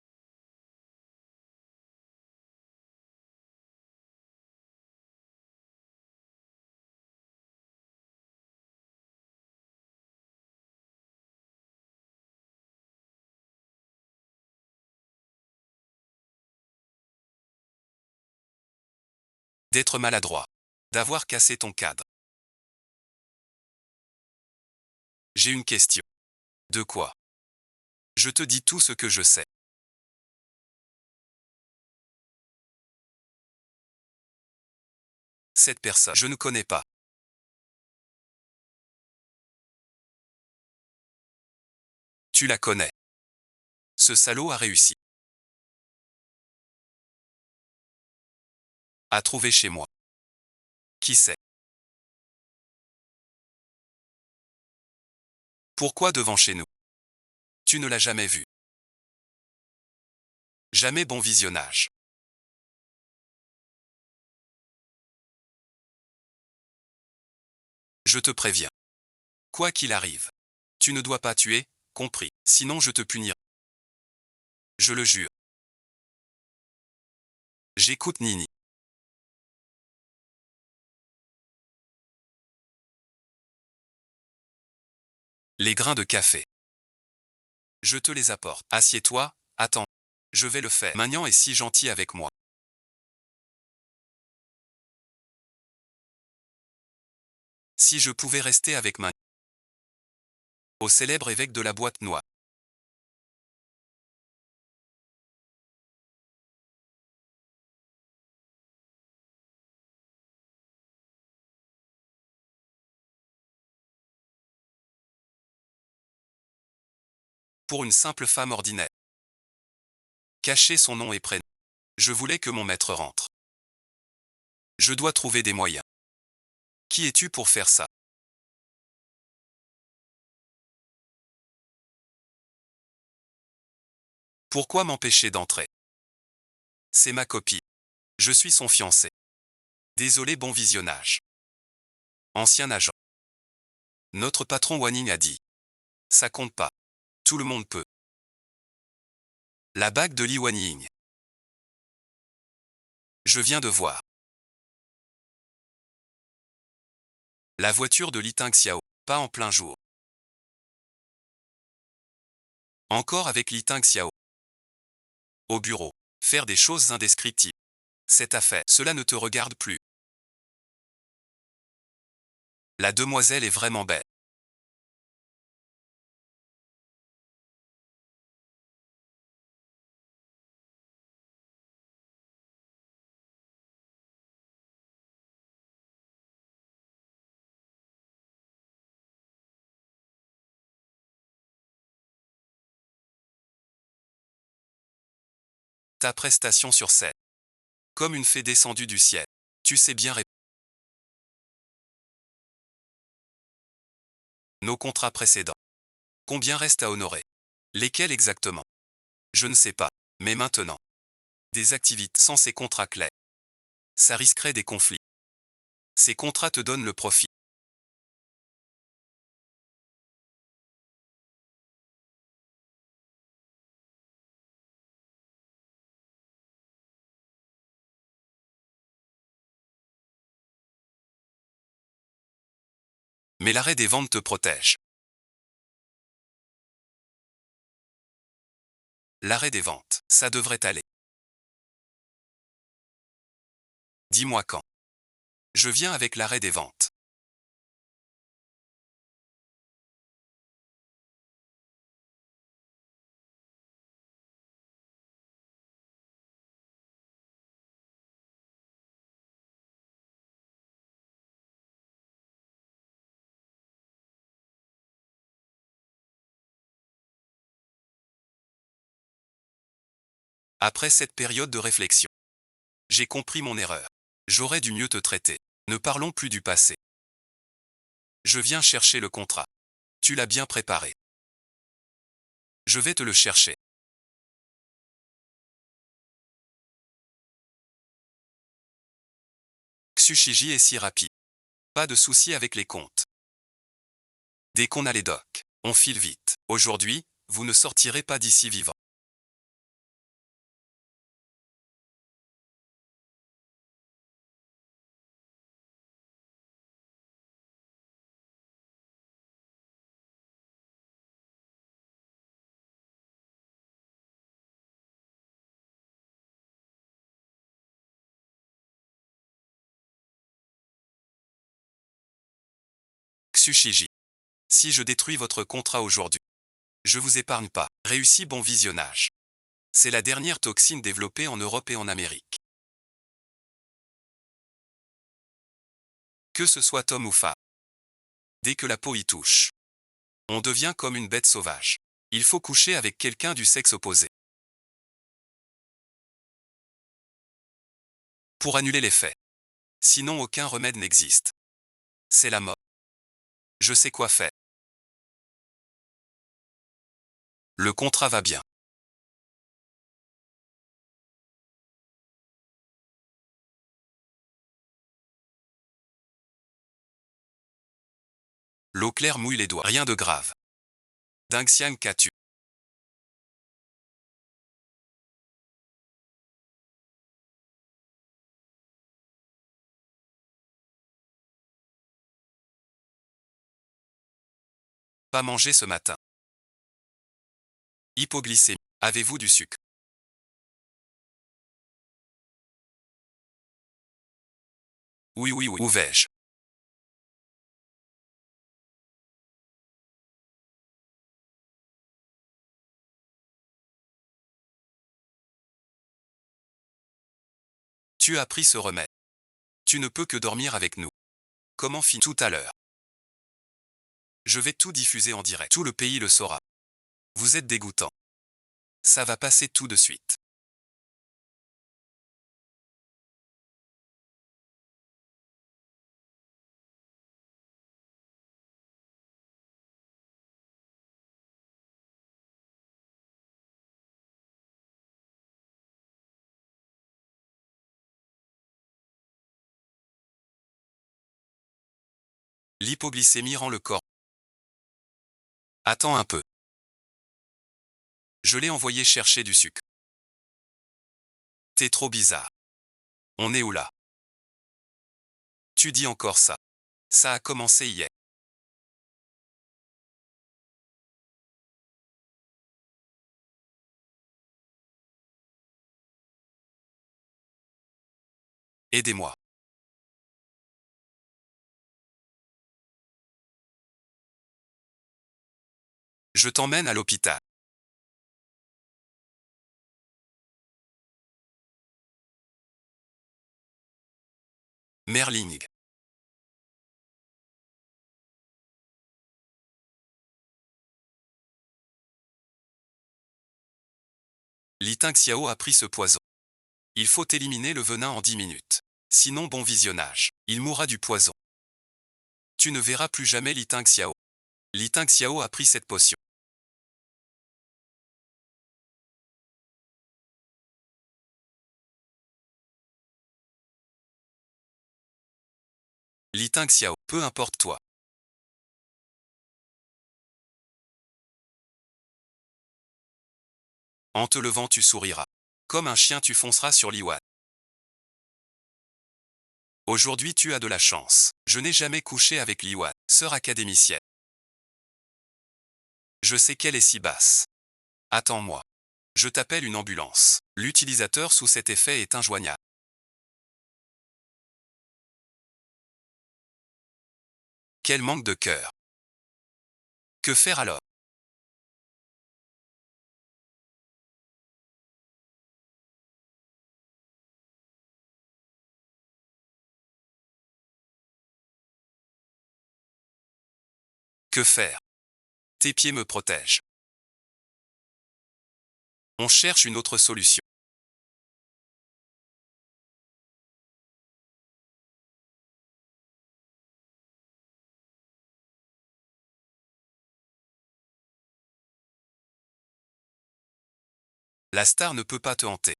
D'être maladroit. D'avoir cassé ton cadre. J'ai une question. De quoi? Je te dis tout ce que je sais. Cette personne, je ne connais pas. Tu la connais. Ce salaud a réussi à trouver chez moi. Qui sait? Pourquoi devant chez nous? Tu ne l'as jamais vu. Jamais bon visionnage. Je te préviens. Quoi qu'il arrive, tu ne dois pas tuer, compris, sinon je te punirai. Je le jure. J'écoute Nini. Les grains de café. Je te les apporte. Assieds-toi, attends. Je vais le faire. Magnan est si gentil avec moi. Si je pouvais rester avec Magnan. Au célèbre évêque de la boîte noire. pour une simple femme ordinaire. Cacher son nom et prénom. Je voulais que mon maître rentre. Je dois trouver des moyens. Qui es-tu pour faire ça? Pourquoi m'empêcher d'entrer? C'est ma copine. Je suis son fiancé. Désolé, bon visionnage. Ancien agent. Notre patron Wanning a dit. Ça compte pas. Tout le monde peut. La bague de Li Wanning. Je viens de voir. La voiture de Li Tingxiao, pas en plein jour. Encore avec Li Tingxiao. Au bureau. Faire des choses indescriptibles. Cette affaire, cela ne te regarde plus. La demoiselle est vraiment belle. Ta prestation sur scène. Comme une fée descendue du ciel. Tu sais bien répondre. Nos contrats précédents. Combien reste à honorer? Lesquels exactement? Je ne sais pas. Mais maintenant. Des activités sans ces contrats clairs. Ça risquerait des conflits. Ces contrats te donnent le profit. Mais l'arrêt des ventes te protège. L'arrêt des ventes, ça devrait aller. Dis-moi quand. Je viens avec l'arrêt des ventes. Après cette période de réflexion, j'ai compris mon erreur. J'aurais dû mieux te traiter. Ne parlons plus du passé. Je viens chercher le contrat. Tu l'as bien préparé. Je vais te le chercher. Tsushiji est si rapide. Pas de souci avec les comptes. Dès qu'on a les docs, on file vite. Aujourd'hui, vous ne sortirez pas d'ici vivant. Tsushiji. Si je détruis votre contrat aujourd'hui, je vous épargne pas. Réussi, bon visionnage. C'est la dernière toxine développée en Europe et en Amérique. Que ce soit homme ou femme. Dès que la peau y touche, on devient comme une bête sauvage. Il faut coucher avec quelqu'un du sexe opposé. Pour annuler l'effet. Sinon aucun remède n'existe. C'est la mort. Je sais quoi faire. Le contrat va bien. L'eau claire mouille les doigts. Rien de grave. Ding Xiang, qu'as-tu? Pas mangé ce matin. Hypoglycémie. Avez-vous du sucre? Oui, oui, oui. Où vais-je? Tu as pris ce remède. Tu ne peux que dormir avec nous. Comment tout à l'heure? Je vais tout diffuser en direct. Tout le pays le saura. Vous êtes dégoûtant. Ça va passer tout de suite. L'hypoglycémie rend le corps. Attends un peu. Je l'ai envoyé chercher du sucre. T'es trop bizarre. On est où là? Tu dis encore ça. Ça a commencé hier. Aidez-moi. Je t'emmène à l'hôpital. Merling. Li Tingxiao a pris ce poison. Il faut éliminer le venin en 10 minutes. Sinon bon visionnage. Il mourra du poison. Tu ne verras plus jamais Li Tingxiao. Li Tingxiao a pris cette potion. Li Tingxiao, peu importe toi. En te levant tu souriras. Comme un chien tu fonceras sur Liwan. Aujourd'hui tu as de la chance. Je n'ai jamais couché avec Liwan, sœur académicienne. Je sais qu'elle est si basse. Attends-moi. Je t'appelle une ambulance. L'utilisateur sous cet effet est injoignable. Quel manque de cœur. Que faire alors? Que faire? Tes pieds me protègent. On cherche une autre solution. La star ne peut pas te hanter.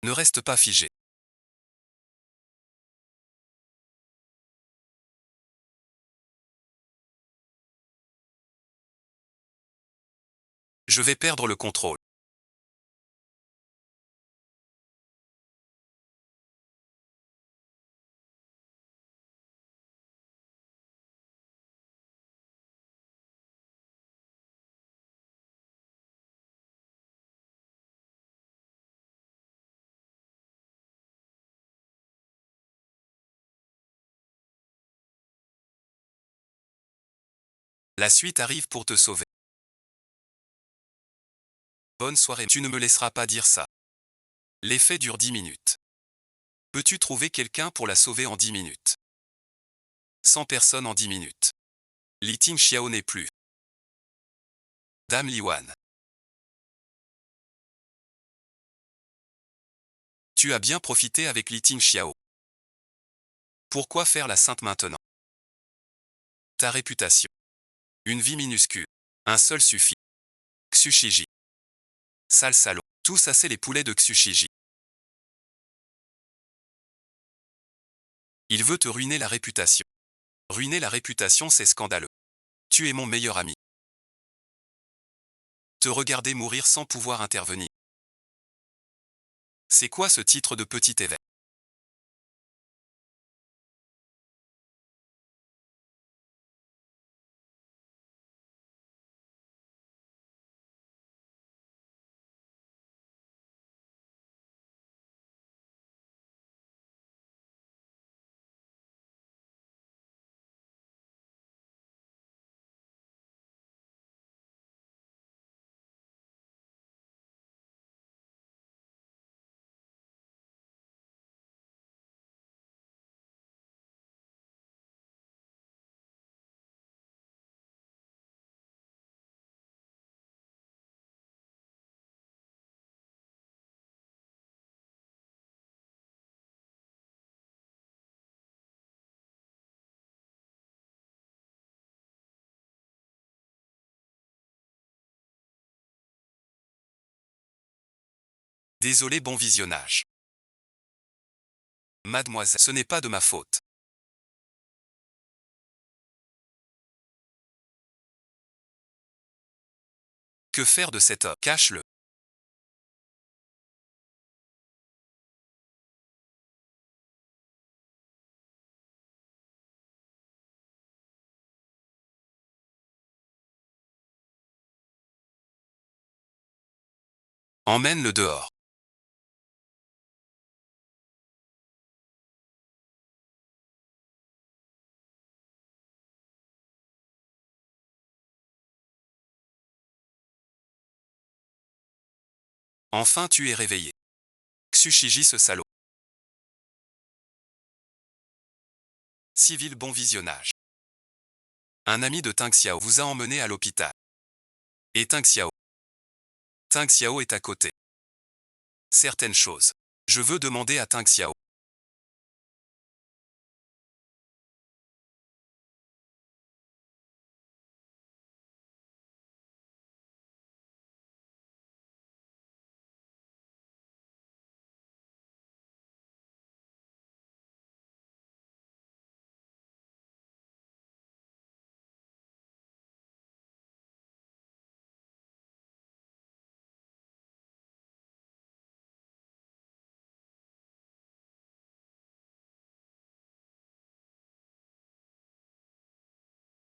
Ne reste pas figé. Je vais perdre le contrôle. La suite arrive pour te sauver. Bonne soirée, tu ne me laisseras pas dire ça. L'effet dure 10 minutes. Peux-tu trouver quelqu'un pour la sauver en 10 minutes? 100 personnes en 10 minutes. Li Ting Xiao n'est plus. Dame Liwan. Tu as bien profité avec Li Ting Xiao. Pourquoi faire la sainte maintenant? Ta réputation. Une vie minuscule. Un seul suffit. Xushiji. Sale salaud. Tout ça c'est les poulets de Xushiji. Il veut te ruiner la réputation. Ruiner la réputation c'est scandaleux. Tu es mon meilleur ami. Te regarder mourir sans pouvoir intervenir. C'est quoi ce titre de petit évêque? Désolé, bon visionnage. Mademoiselle, ce n'est pas de ma faute. Que faire de cet homme? Cache-le. Emmène-le dehors. Enfin tu es réveillé. Xushiji ce salaud. Civil, bon visionnage. Un ami de Tang Xiao vous a emmené à l'hôpital. Et Tang Xiao est à côté. Certaines choses. Je veux demander à Tang Xiao.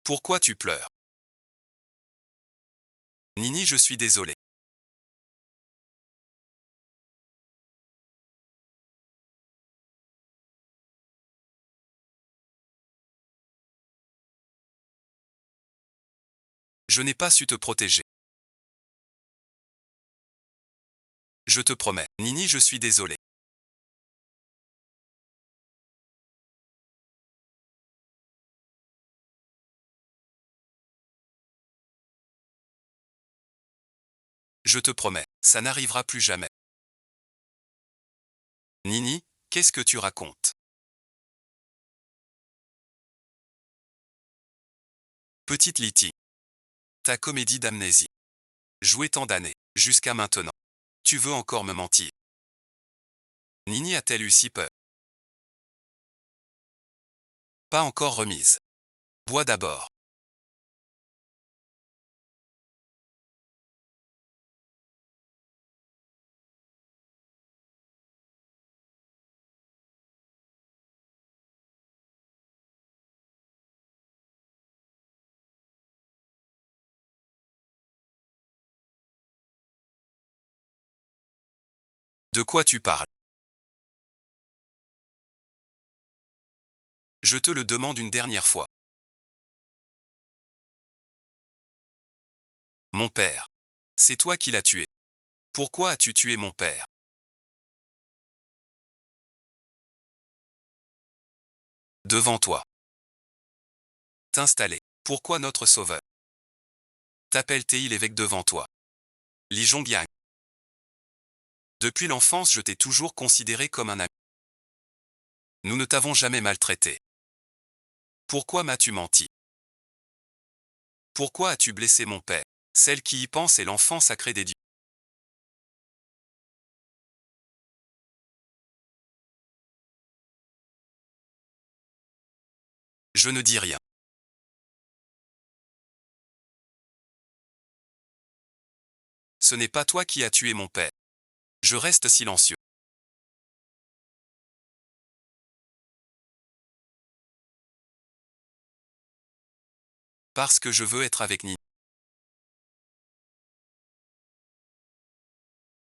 Pourquoi tu pleures? Nini, je suis désolé. Je n'ai pas su te protéger. Je te promets. Nini, je suis désolé. Je te promets, ça n'arrivera plus jamais. Nini, qu'est-ce que tu racontes? Petite Liti. Ta comédie d'amnésie. Joué tant d'années, jusqu'à maintenant. Tu veux encore me mentir? Nini a-t-elle eu si peur? Pas encore remise. Bois d'abord. De quoi tu parles? Je te le demande une dernière fois. Mon père. C'est toi qui l'as tué. Pourquoi as-tu tué mon père? Devant toi. T'installer. Pourquoi notre sauveur? T'appelle-t-il l'évêque devant toi? Li Zhongbiang. Depuis l'enfance, je t'ai toujours considéré comme un ami. Nous ne t'avons jamais maltraité. Pourquoi m'as-tu menti? Pourquoi as-tu blessé mon père? Celle qui y pense est l'enfant sacré des dieux. Je ne dis rien. Ce n'est pas toi qui as tué mon père. Je reste silencieux. Parce que je veux être avec Nini.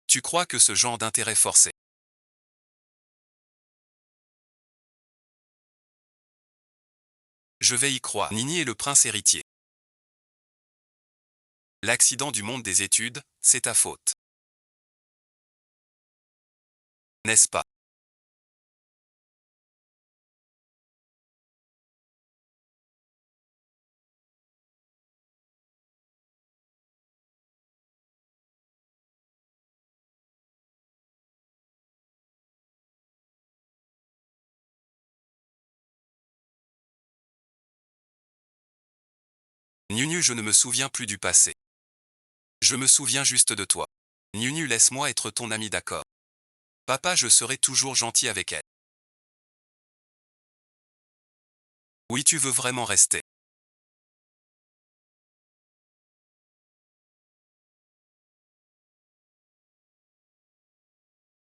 Tu crois que ce genre d'intérêt forcé? Je vais y croire. Nini est le prince héritier. L'accident du monde des études, c'est ta faute. N'est-ce pas? Nunu, je ne me souviens plus du passé. Je me souviens juste de toi. Nunu, laisse-moi être ton ami, d'accord? Papa, je serai toujours gentil avec elle. Oui, tu veux vraiment rester.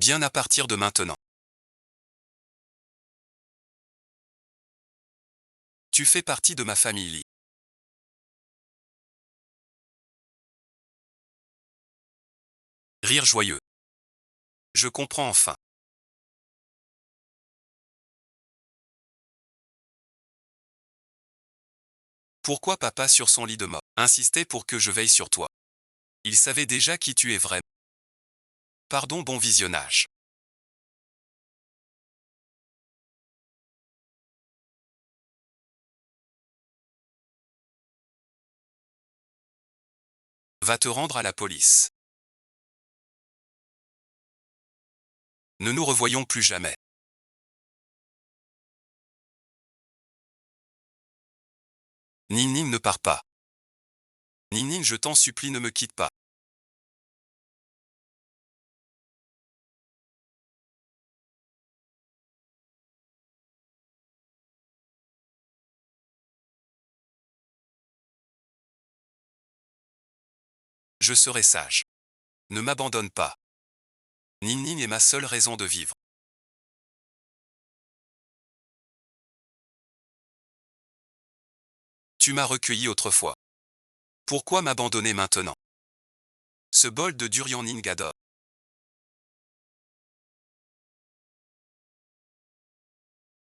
Bien à partir de maintenant. Tu fais partie de ma famille, Li. Rire joyeux. Je comprends enfin. Pourquoi papa sur son lit de mort insistait pour que je veille sur toi? Il savait déjà qui tu es vraiment. Pardon, bon visionnage. Va te rendre à la police. Ne nous revoyons plus jamais. Ninin, ne pars pas. Ninin, je t'en supplie, ne me quitte pas. Je serai sage. Ne m'abandonne pas. Ninin est ma seule raison de vivre. Tu m'as recueilli autrefois. Pourquoi m'abandonner maintenant? Ce bol de durian Ningador.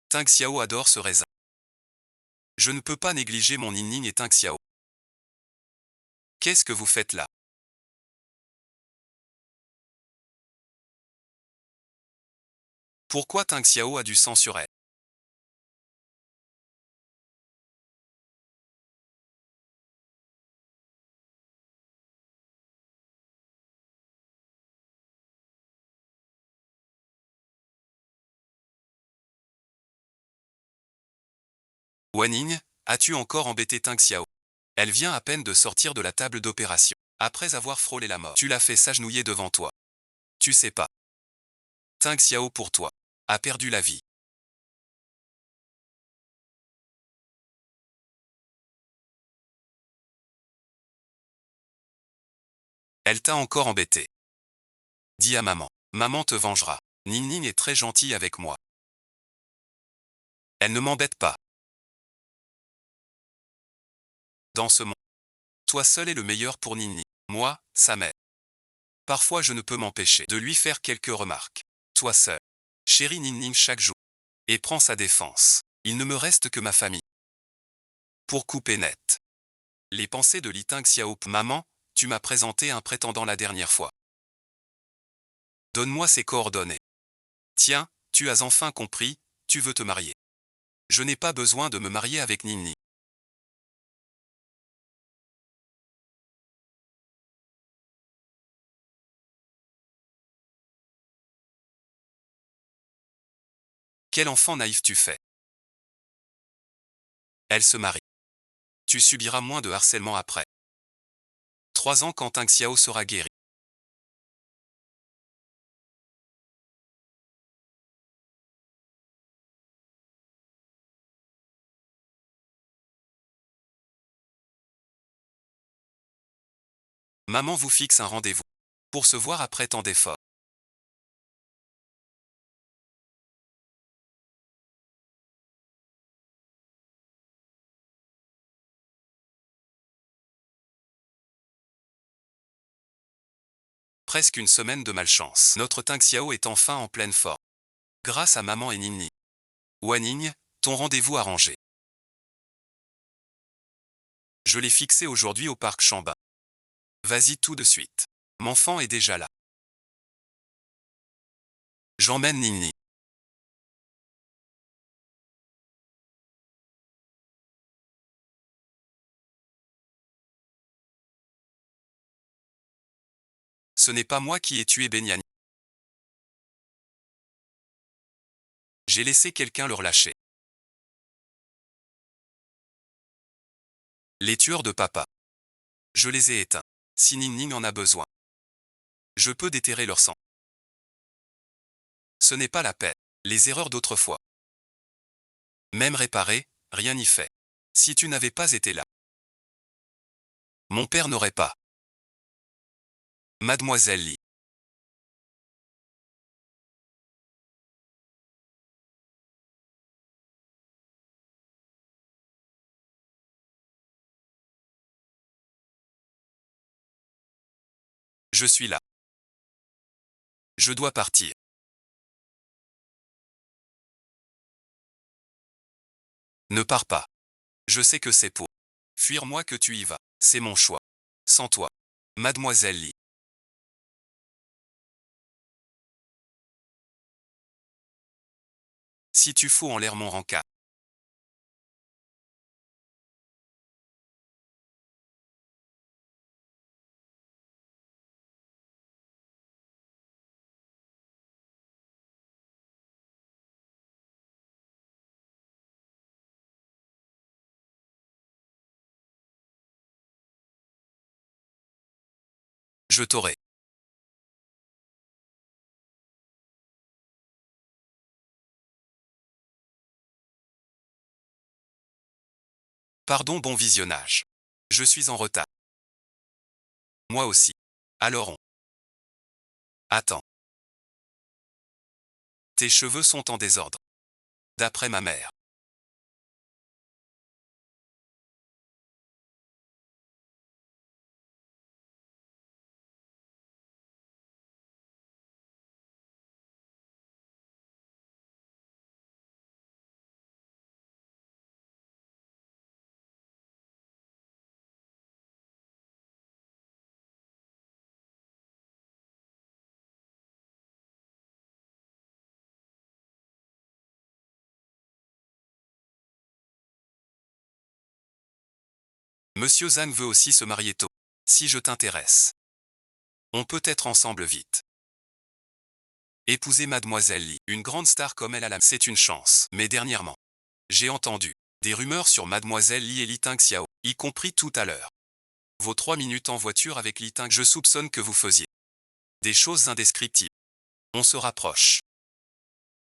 Ting Xiao adore ce raisin. Je ne peux pas négliger mon Ninin et Ting Xiao. Qu'est-ce que vous faites là? Pourquoi Ting Xiao a du sang sur elle? Wanning, as-tu encore embêté Ting Xiao? Elle vient à peine de sortir de la table d'opération. Après avoir frôlé la mort, tu l'as fait s'agenouiller devant toi. Tu sais pas. Ting Xiao pour toi. A perdu la vie. Elle t'a encore embêté. Dis à maman. Maman te vengera. Ningning est très gentille avec moi. Elle ne m'embête pas. Dans ce monde, toi seul est le meilleur pour Ningning. Moi, sa mère. Parfois je ne peux m'empêcher de lui faire quelques remarques. Toi seul. Chérie Ningning chaque jour. Et prends sa défense. Il ne me reste que ma famille. Pour couper net. Les pensées de Li Ting Xiao. Maman, tu m'as présenté un prétendant la dernière fois. Donne-moi ses coordonnées. Tiens, tu as enfin compris, tu veux te marier. Je n'ai pas besoin de me marier avec Nini. Quel enfant naïf tu fais. Elle se marie. Tu subiras moins de harcèlement après. 3 ans quand Tang Xiao sera guéri. Maman vous fixe un rendez-vous. Pour se voir après tant d'efforts. Presque une semaine de malchance. Notre Tang Xiao est enfin en pleine forme. Grâce à maman et Nini. Wanning, ton rendez-vous arrangé. Je l'ai fixé aujourd'hui au parc Chambin. Vas-y tout de suite. M'enfant est déjà là. J'emmène Nini. Ce n'est pas moi qui ai tué Benyani. J'ai laissé quelqu'un le relâcher. Les tueurs de papa. Je les ai éteints. Si Ning en a besoin. Je peux déterrer leur sang. Ce n'est pas la peine. Les erreurs d'autrefois. Même réparées, rien n'y fait. Si tu n'avais pas été là. Mon père n'aurait pas. Mademoiselle Li. Je suis là. Je dois partir. Ne pars pas. Je sais que c'est pour fuir moi que tu y vas. C'est mon choix. Sans toi. Mademoiselle Li. Si tu fous en l'air mon rencard. Je t'aurai. Pardon bon visionnage. Je suis en retard. Moi aussi. Alors on. Attends. Tes cheveux sont en désordre. D'après ma mère. Monsieur Zhang veut aussi se marier tôt. Si je t'intéresse. On peut être ensemble vite. Épouser Mademoiselle Li, une grande star comme elle à la... C'est une chance. Mais dernièrement. J'ai entendu. Des rumeurs sur Mademoiselle Li et Li Tang Xiao. Y compris tout à l'heure. Vos 3 minutes en voiture avec Li Tang. Je soupçonne que vous faisiez. Des choses indescriptibles. On se rapproche.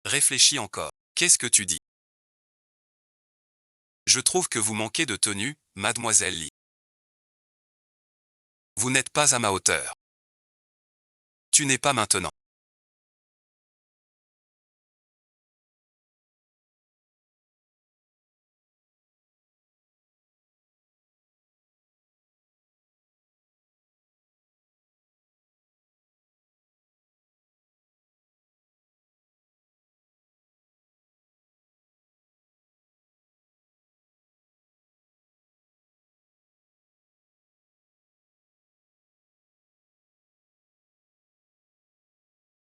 Réfléchis encore. Qu'est-ce que tu dis? Je trouve que vous manquez de tenue, Mademoiselle Li. Vous n'êtes pas à ma hauteur. Tu n'es pas maintenant.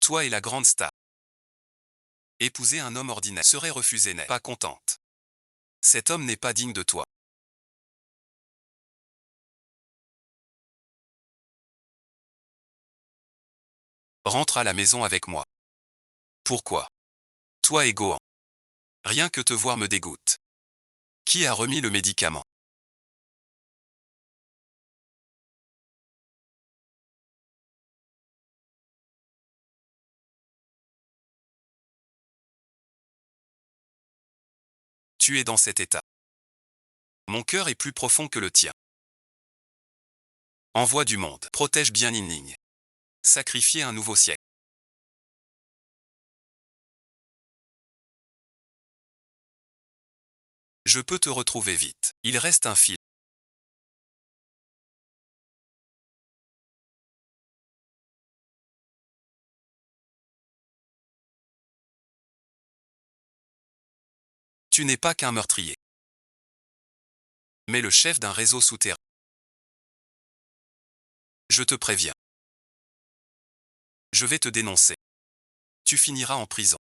Toi et la grande star. Épouser un homme ordinaire serait refusé n'est pas contente. Cet homme n'est pas digne de toi. Rentre à la maison avec moi. Pourquoi? Toi et Gohan. Rien que te voir me dégoûte. Qui a remis le médicament? Tu es dans cet état. Mon cœur est plus profond que le tien. Envoie du monde. Protège bien Ning. Sacrifier un nouveau siècle. Je peux te retrouver vite. Il reste un fil. Tu n'es pas qu'un meurtrier, mais le chef d'un réseau souterrain. Je te préviens. Je vais te dénoncer. Tu finiras en prison.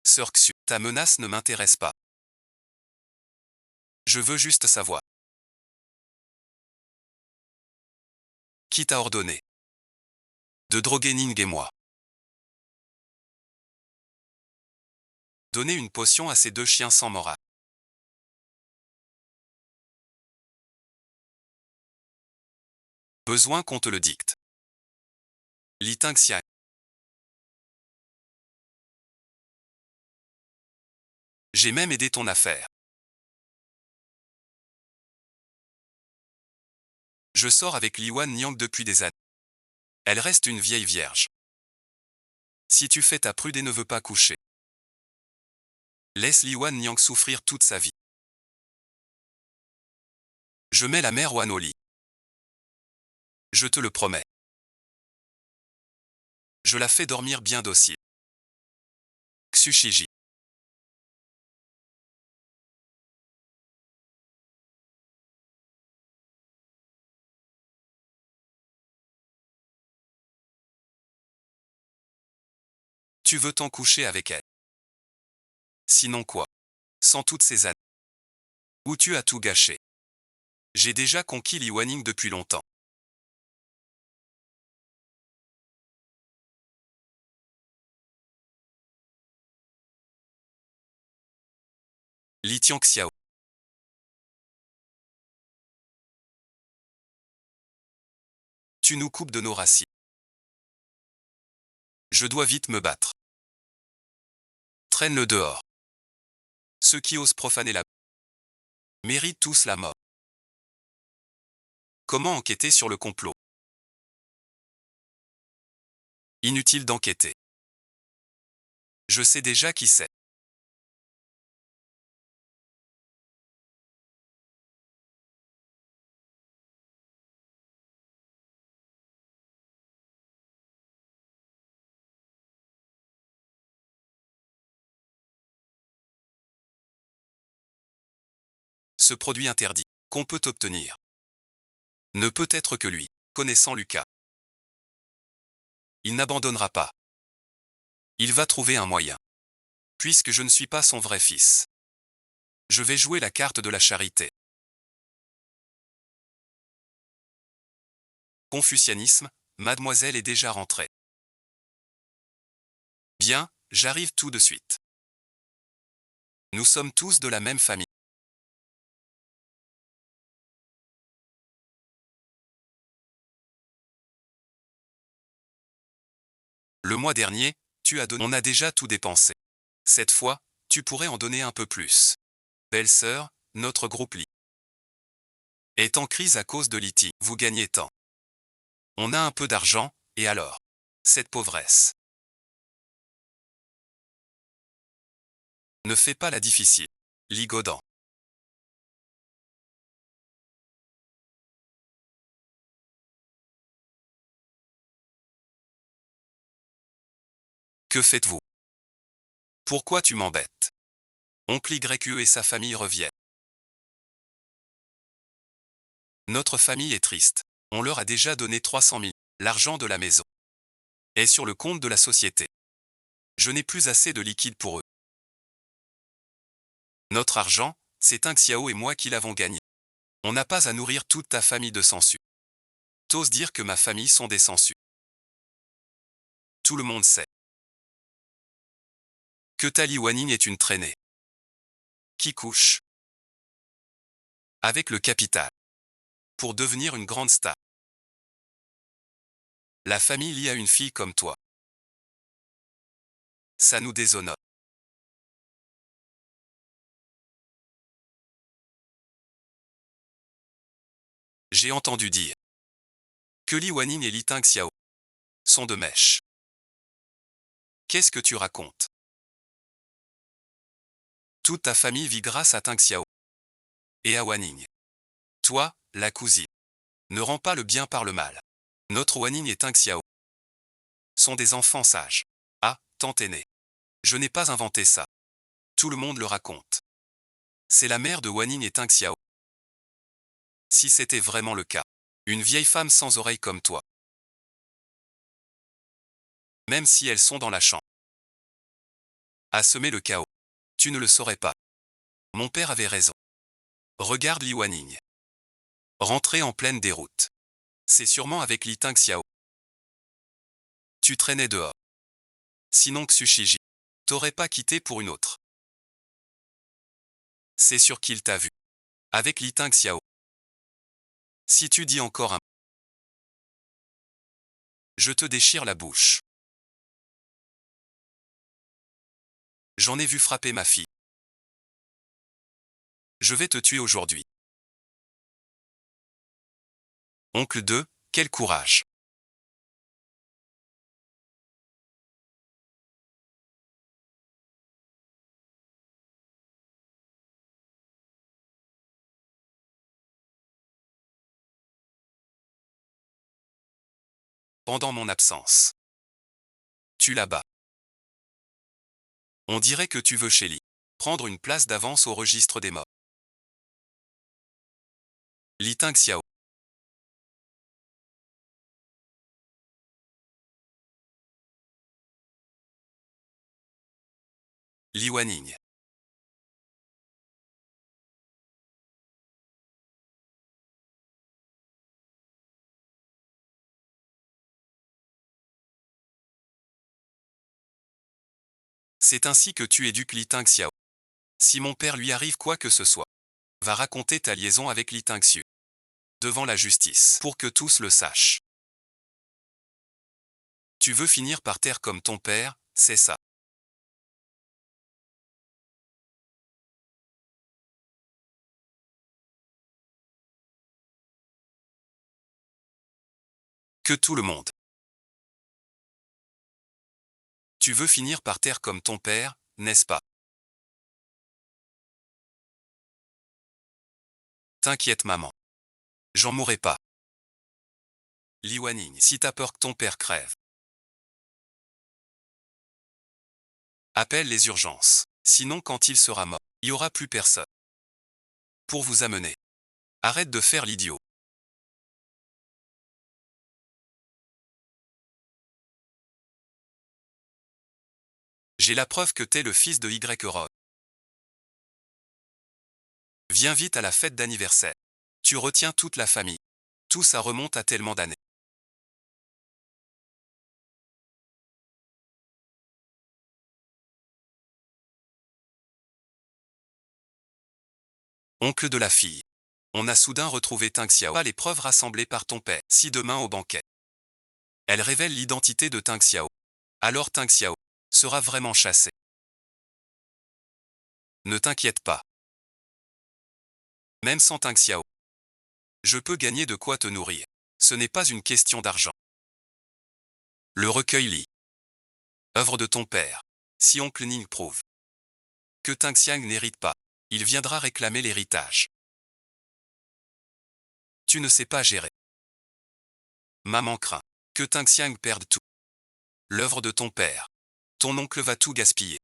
Sœur Xu, ta menace ne m'intéresse pas. Je veux juste savoir. Qui t'a ordonné de droguer Ning et moi? Donner une potion à ces deux chiens sans morale. Besoin qu'on te le dicte. Li Tingxia. J'ai même aidé ton affaire. Je sors avec Li Wan Niang depuis des années. Elle reste une vieille vierge. Si tu fais ta prude et ne veux pas coucher, laisse Li Wan Niang souffrir toute sa vie. Je mets la mère Wan au lit. Je te le promets. Je la fais dormir bien docile. Xushiji. Tu veux t'en coucher avec elle. Sinon quoi? Sans toutes ces années. Où tu as tout gâché. J'ai déjà conquis Li Wanning depuis longtemps. Li Tianxiao. Tu nous coupes de nos racines. Je dois vite me battre. Traîne-le dehors. Ceux qui osent profaner la méritent tous la mort. Comment enquêter sur le complot? Inutile d'enquêter. Je sais déjà qui c'est. Ce produit interdit, qu'on peut obtenir, ne peut être que lui, connaissant Lucas. Il n'abandonnera pas. Il va trouver un moyen. Puisque je ne suis pas son vrai fils. Je vais jouer la carte de la charité. Confucianisme, mademoiselle est déjà rentrée. Bien, j'arrive tout de suite. Nous sommes tous de la même famille. Le mois dernier, tu as donné. On a déjà tout dépensé. Cette fois, tu pourrais en donner un peu plus. Belle sœur, notre groupe est en crise à cause de Liti. Vous gagnez tant. On a un peu d'argent, et alors? Cette pauvresse. Ne fais pas la difficile. Ligodan. Que faites-vous? Pourquoi tu m'embêtes? Oncle YE et sa famille reviennent. Notre famille est triste. On leur a déjà donné 300 000. L'argent de la maison est sur le compte de la société. Je n'ai plus assez de liquide pour eux. Notre argent, c'est Tang Xiao et moi qui l'avons gagné. On n'a pas à nourrir toute ta famille de sangsues. T'oses dire que ma famille sont des sangsues. Tout le monde sait que ta Li Wanning est une traînée qui couche avec le capital pour devenir une grande star. La famille Li a une fille comme toi. Ça nous déshonore. J'ai entendu dire que Li Wanning et Li Tang Xiao sont de mèche. Qu'est-ce que tu racontes? Toute ta famille vit grâce à Tang Xiao et à Wanning. Toi, la cousine, ne rends pas le bien par le mal. Notre Wanning et Tang Xiao sont des enfants sages. Ah, tant aîné. Je n'ai pas inventé ça. Tout le monde le raconte. C'est la mère de Wanning et Tang Xiao. Si c'était vraiment le cas, une vieille femme sans oreilles comme toi, même si elles sont dans la chambre, à semer le chaos, tu ne le saurais pas. Mon père avait raison. Regarde Li Wanning. Rentré en pleine déroute. C'est sûrement avec Li Tang Xiao. Tu traînais dehors. Sinon Xushiji t'aurais pas quitté pour une autre. C'est sûr qu'il t'a vu. Avec Li Tang Xiao. Si tu dis encore un, je te déchire la bouche. J'en ai vu frapper ma fille. Je vais te tuer aujourd'hui. Oncle 2, quel courage. Pendant mon absence. Tu la bats. On dirait que tu veux chez Li prendre une place d'avance au registre des morts. Li Tang Xiao. Li Wanning. C'est ainsi que tu éduques Li Tang Xiao. Si mon père lui arrive quoi que ce soit, va raconter ta liaison avec Li Tang Xiu devant la justice pour que tous le sachent. Tu veux finir par terre comme ton père, c'est ça. Que tout le monde. Tu veux finir par terre comme ton père, n'est-ce pas? T'inquiète maman. J'en mourrai pas. Li Wanning, si t'as peur que ton père crève, appelle les urgences. Sinon quand il sera mort, il n'y aura plus personne pour vous amener. Arrête de faire l'idiot. J'ai la preuve que t'es le fils de Y-Rod. Viens vite à la fête d'anniversaire. Tu retiens toute la famille. Tout ça remonte à tellement d'années. Oncle de la fille. On a soudain retrouvé Tang Xiao à les preuves rassemblées par ton père. Si demain au banquet, elle révèle l'identité de Tang Xiao, alors Tang Xiao sera vraiment chassé. Ne t'inquiète pas. Même sans Tang Xiao, je peux gagner de quoi te nourrir. Ce n'est pas une question d'argent. Le recueil lit. Œuvre de ton père. Si oncle Ning prouve que Tang Xiang n'hérite pas, il viendra réclamer l'héritage. Tu ne sais pas gérer. Maman craint que Tang Xiang perde tout. L'œuvre de ton père. Ton oncle va tout gaspiller.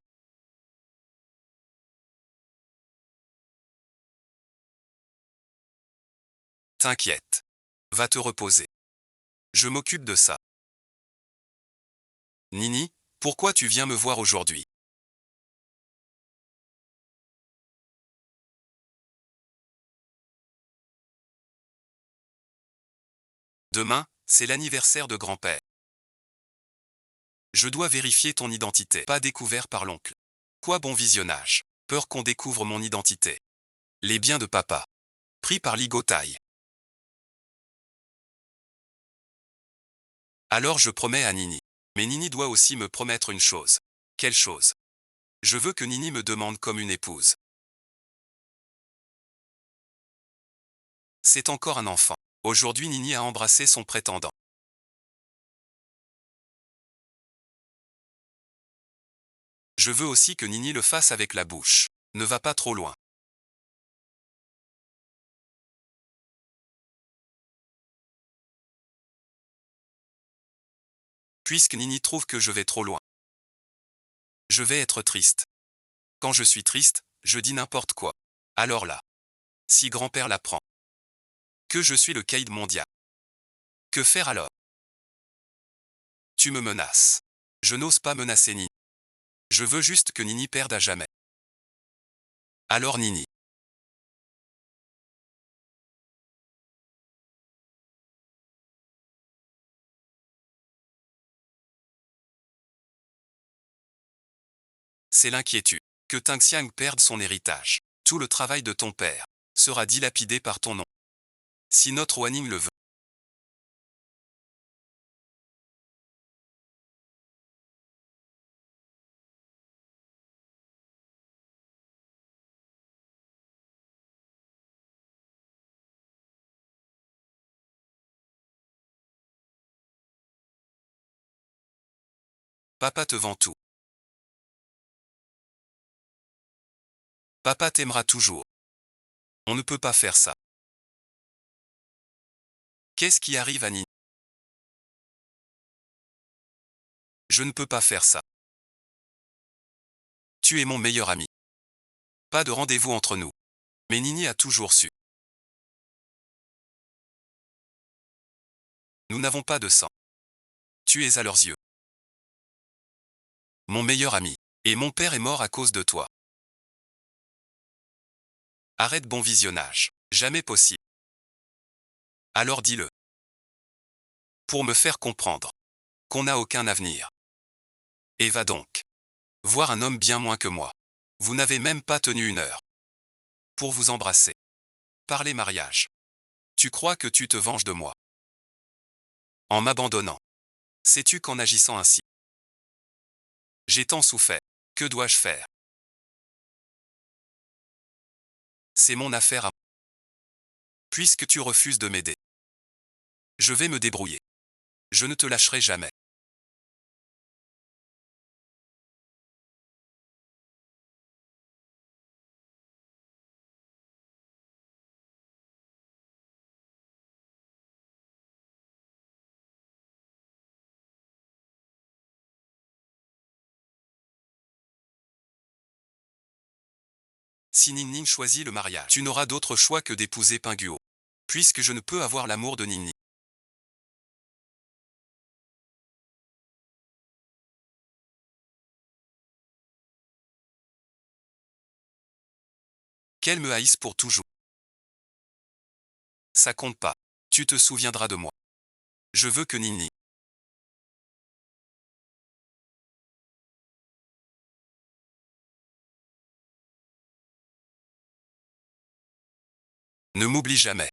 T'inquiète. Va te reposer. Je m'occupe de ça. Nini, pourquoi tu viens me voir aujourd'hui? Demain, c'est l'anniversaire de grand-père. Je dois vérifier ton identité. Pas découvert par l'oncle. Quoi bon visionnage. Peur qu'on découvre mon identité. Les biens de papa. Pris par ligotaille. Alors je promets à Nini. Mais Nini doit aussi me promettre une chose. Quelle chose? Je veux que Nini me demande comme une épouse. C'est encore un enfant. Aujourd'hui Nini a embrassé son prétendant. Je veux aussi que Nini le fasse avec la bouche. Ne va pas trop loin. Puisque Nini trouve que je vais trop loin. Je vais être triste. Quand je suis triste, je dis n'importe quoi. Alors là. Si grand-père l'apprend. Que je suis le caïd mondial. Que faire alors? Tu me menaces. Je n'ose pas menacer Nini. Je veux juste que Nini perde à jamais. Alors Nini. C'est l'inquiétude. Que Tang perde son héritage. Tout le travail de ton père sera dilapidé par ton nom. Si notre Wanning le veut. Papa te vend tout. Papa t'aimera toujours. On ne peut pas faire ça. Qu'est-ce qui arrive à Nini? Je ne peux pas faire ça. Tu es mon meilleur ami. Pas de rendez-vous entre nous. Mais Nini a toujours su. Nous n'avons pas de sang. Tu es à leurs yeux. Mon meilleur ami. Et mon père est mort à cause de toi. Arrête bon visionnage. Jamais possible. Alors dis-le. Pour me faire comprendre. Qu'on n'a aucun avenir. Et va donc. Voir un homme bien moins que moi. Vous n'avez même pas tenu une heure. Pour vous embrasser. Parler mariage. Tu crois que tu te venges de moi. En m'abandonnant. Sais-tu qu'en agissant ainsi. J'ai tant souffert. Que dois-je faire? C'est mon affaire à moi. Puisque tu refuses de m'aider. Je vais me débrouiller. Je ne te lâcherai jamais. Si Ningning choisit le mariage, tu n'auras d'autre choix que d'épouser Pinguo. Puisque je ne peux avoir l'amour de Ningning. Qu'elle me haïsse pour toujours. Ça compte pas. Tu te souviendras de moi. Je veux que Ningning ne m'oublie jamais.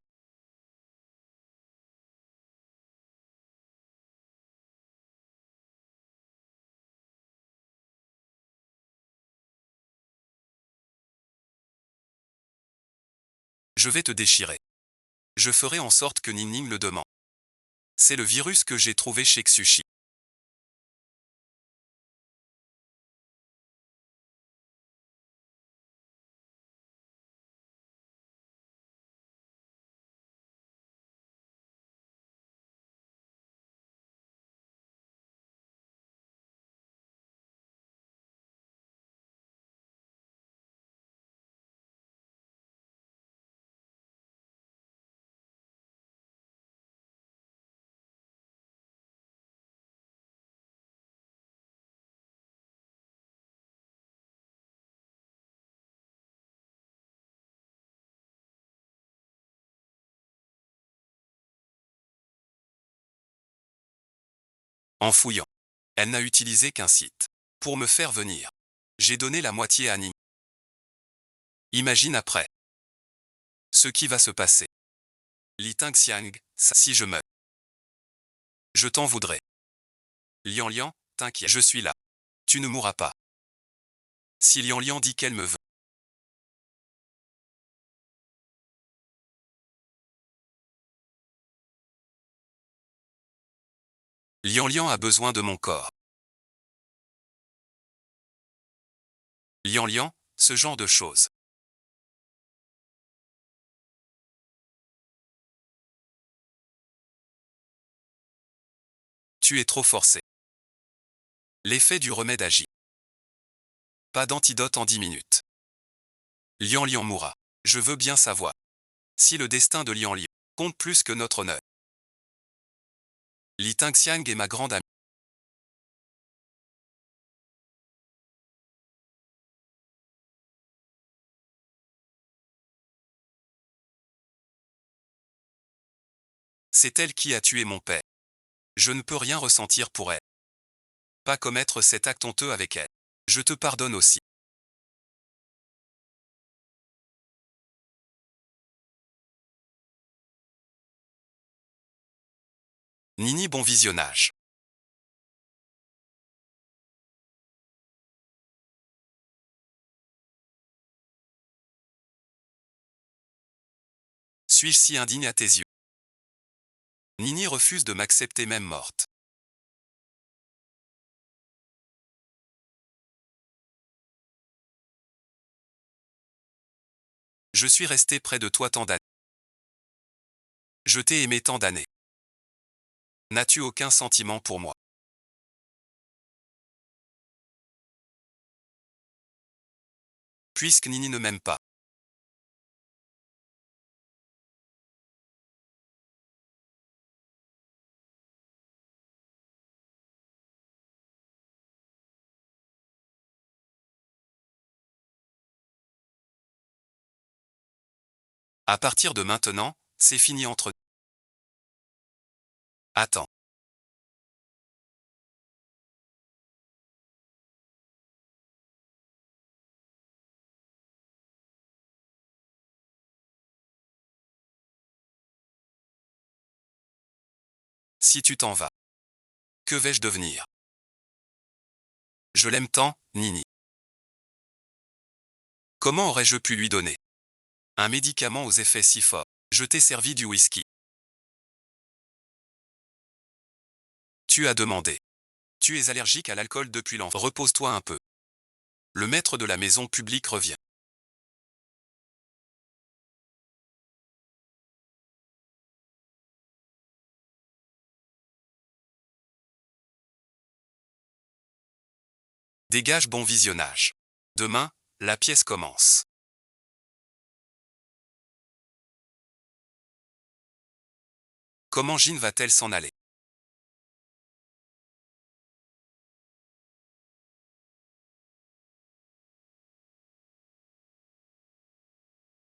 Je vais te déchirer. Je ferai en sorte que Ningning le demande. C'est le virus que j'ai trouvé chez Xushi. En fouillant, elle n'a utilisé qu'un site. Pour me faire venir, j'ai donné la moitié à Nini. Imagine après ce qui va se passer. Li Tingxiang, si je meurs, je t'en voudrais. Lian Lian, t'inquiète, je suis là. Tu ne mourras pas. Si Lian Lian dit qu'elle me veut, Lian Lian a besoin de mon corps. Lian Lian, ce genre de choses. Tu es trop forcé. L'effet du remède agit. Pas d'antidote en 10 minutes. Lian Lian mourra. Je veux bien savoir si le destin de Lian Lian compte plus que notre honneur. Li Tingxiang est ma grande amie. C'est elle qui a tué mon père. Je ne peux rien ressentir pour elle. Pas commettre cet acte honteux avec elle. Je te pardonne aussi. Nini, bon visionnage. Suis-je si indigne à tes yeux? Nini refuse de m'accepter même morte. Je suis resté près de toi tant d'années. Je t'ai aimé tant d'années. N'as-tu aucun sentiment pour moi? Puisque Nini ne m'aime pas. À partir de maintenant, c'est fini entre nous. Attends. Si tu t'en vas, que vais-je devenir? Je l'aime tant, Nini. Comment aurais-je pu lui donner un médicament aux effets si forts? Je t'ai servi du whisky. Tu as demandé. Tu es allergique à l'alcool depuis l'enfance. Repose-toi un peu. Le maître de la maison publique revient. Dégage, bon visionnage. Demain, la pièce commence. Comment Jean va-t-elle s'en aller?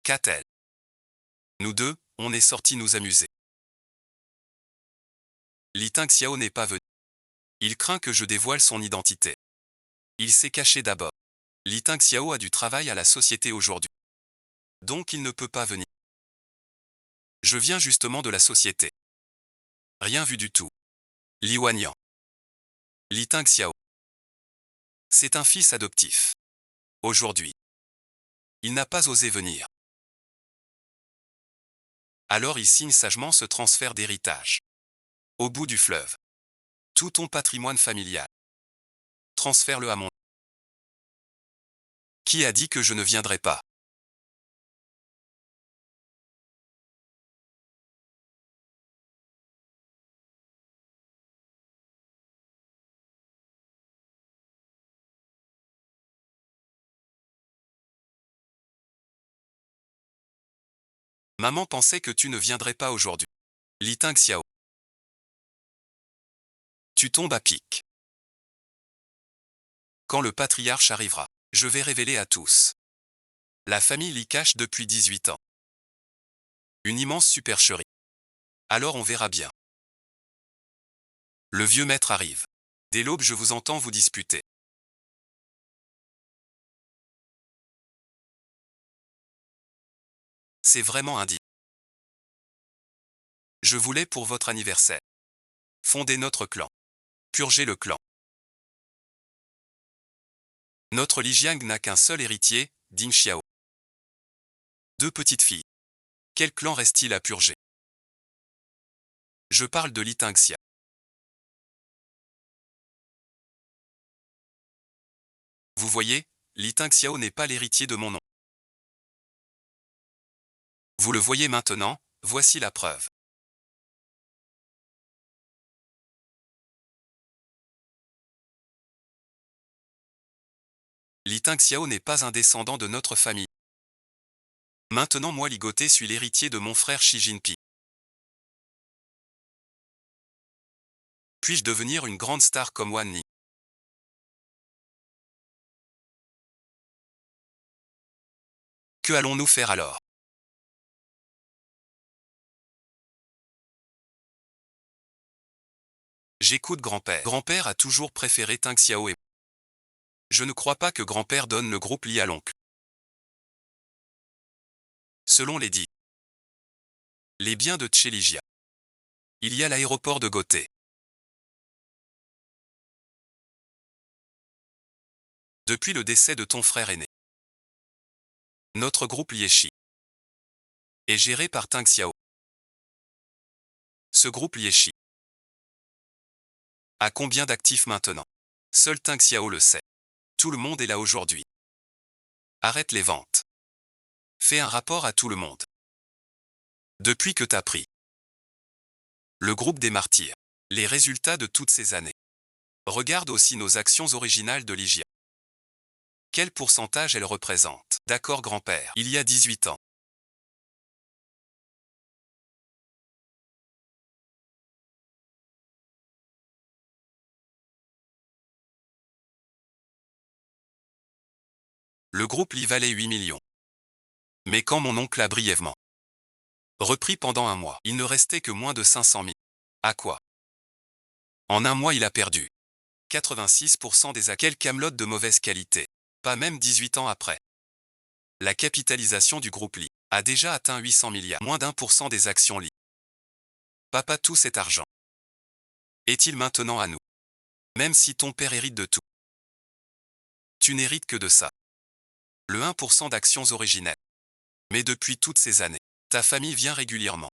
Qu'a-t-elle? Nous deux, on est sortis nous amuser. Li Tingxiao n'est pas venu. Il craint que je dévoile son identité. Il s'est caché d'abord. Li Tingxiao a du travail à la société aujourd'hui. Donc il ne peut pas venir. Je viens justement de la société. Rien vu du tout. Li Wanyan. Li Tingxiao. C'est un fils adoptif. Aujourd'hui. Il n'a pas osé venir. Alors il signe sagement ce transfert d'héritage. Au bout du fleuve. Tout ton patrimoine familial. Transfère-le à mon... Qui a dit que je ne viendrai pas? Maman pensait que tu ne viendrais pas aujourd'hui. Li Tingxiao. Tu tombes à pic. Quand le patriarche arrivera, je vais révéler à tous. La famille l'y cache depuis 18 ans. Une immense supercherie. Alors on verra bien. Le vieux maître arrive. Dès l'aube je vous entends vous disputer. C'est vraiment indigne. Je voulais pour votre anniversaire. Fonder notre clan. Purger le clan. Notre Lijiang n'a qu'un seul héritier, Ding Xiao. 2 petites filles. Quel clan reste-t-il à purger? Je parle de Li Tangxia. Vous voyez, Li Tangxiao n'est pas l'héritier de mon nom. Vous le voyez maintenant, voici la preuve. Li Tangxiao n'est pas un descendant de notre famille. Maintenant moi Ligoté suis l'héritier de mon frère Xi Jinping. Puis-je devenir une grande star comme Wan Ni? Que allons-nous faire alors? J'écoute grand-père. Grand-père a toujours préféré Tang Xiao et... Je ne crois pas que grand-père donne le groupe Li à l'oncle. Selon les dits. Les biens de Tchéligia. Il y a l'aéroport de Gothé. Depuis le décès de ton frère aîné. Notre groupe Liechi est géré par Tang Xiao. Ce groupe Liechi a combien d'actifs maintenant? Seul Tang Xiao le sait. Tout le monde est là aujourd'hui. Arrête les ventes. Fais un rapport à tout le monde. Depuis que t'as pris le groupe des martyrs, les résultats de toutes ces années. Regarde aussi nos actions originales de Ligia. Quel pourcentage elles représentent? D'accord grand-père, il y a 18 ans. Le groupe Li valait 8 millions. Mais quand mon oncle a brièvement repris pendant un mois, il ne restait que moins de 500 000. À quoi? En un mois il a perdu 86% des actions. Quelle camelote de mauvaise qualité. Pas même 18 ans après. La capitalisation du groupe Li a déjà atteint 800 milliards. Moins d'1% des actions Li. Papa, tout cet argent est-il maintenant à nous? Même si ton père hérite de tout. Tu n'hérites que de ça. Le 1% d'actions originelles. Mais depuis toutes ces années, ta famille vient régulièrement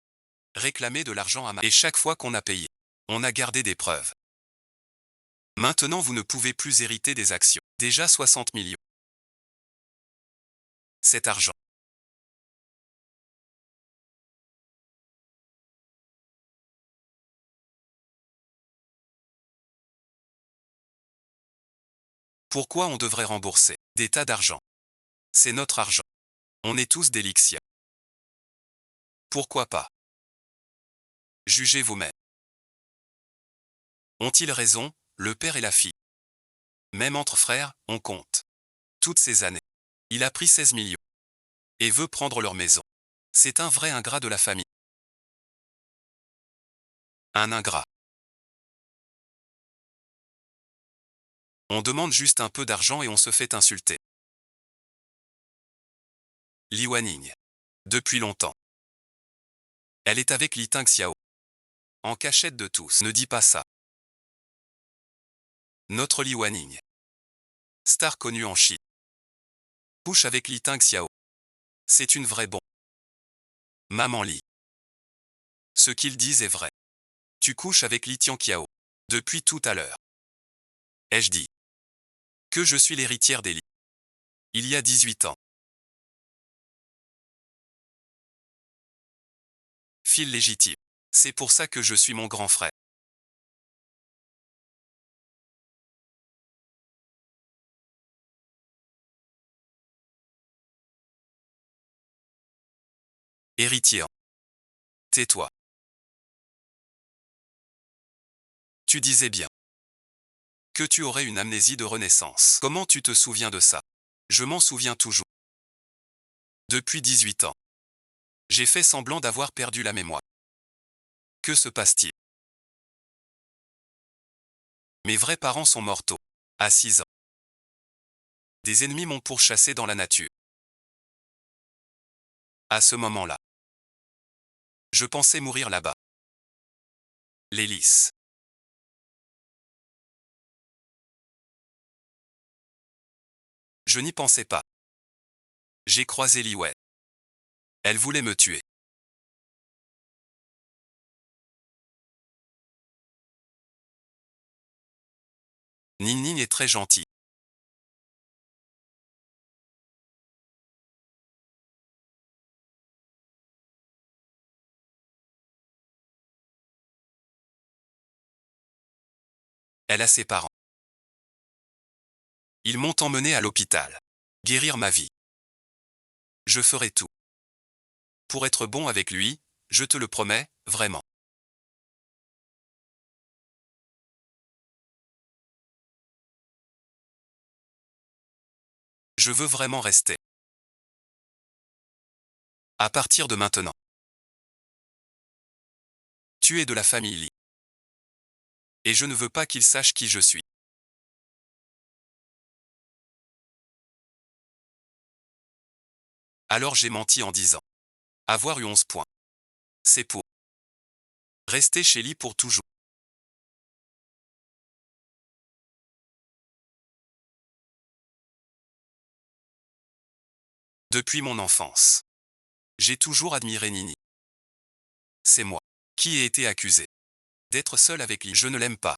réclamer de l'argent à ma... Et chaque fois qu'on a payé, on a gardé des preuves. Maintenant vous ne pouvez plus hériter des actions. Déjà 60 millions. Cet argent. Pourquoi on devrait rembourser des tas d'argent? C'est notre argent. On est tous des Lixia. Pourquoi pas? Jugez vous-même. Ont-ils raison, le père et la fille? Même entre frères, on compte. Toutes ces années. Il a pris 16 millions. Et veut prendre leur maison. C'est un vrai ingrat de la famille. Un ingrat. On demande juste un peu d'argent et on se fait insulter. Li Wanning. Depuis longtemps. Elle est avec Li Tangxiao. En cachette de tous. Ne dis pas ça. Notre Li Wanning. Star connue en Chine. Couche avec Li Tangxiao. C'est une vraie bombe. Maman Li. Ce qu'ils disent est vrai. Tu couches avec Li Tianqiao. Depuis tout à l'heure. Ai-je dit que je suis l'héritière des Li? Il y a 18 ans. Fille légitime. C'est pour ça que je suis mon grand frère. Héritier. Tais-toi. Tu disais bien que tu aurais une amnésie de renaissance. Comment tu te souviens de ça? Je m'en souviens toujours. Depuis 18 ans. J'ai fait semblant d'avoir perdu la mémoire. Que se passe-t-il? Mes vrais parents sont morts tôt. À 6 ans. Des ennemis m'ont pourchassé dans la nature. À ce moment-là, je pensais mourir là-bas. L'hélice. Je n'y pensais pas. J'ai croisé Liwei. Elle voulait me tuer. Nini est très gentille. Elle a ses parents. Ils m'ont emmené à l'hôpital. Guérir ma vie. Je ferai tout. Pour être bon avec lui, je te le promets, vraiment. Je veux vraiment rester. À partir de maintenant. Tu es de la famille Li. Et je ne veux pas qu'il sache qui je suis. Alors j'ai menti en disant. Avoir eu 11 points. C'est pour rester chez Li pour toujours. Depuis mon enfance. J'ai toujours admiré Nini. C'est moi qui ai été accusé d'être seul avec Li. Je ne l'aime pas.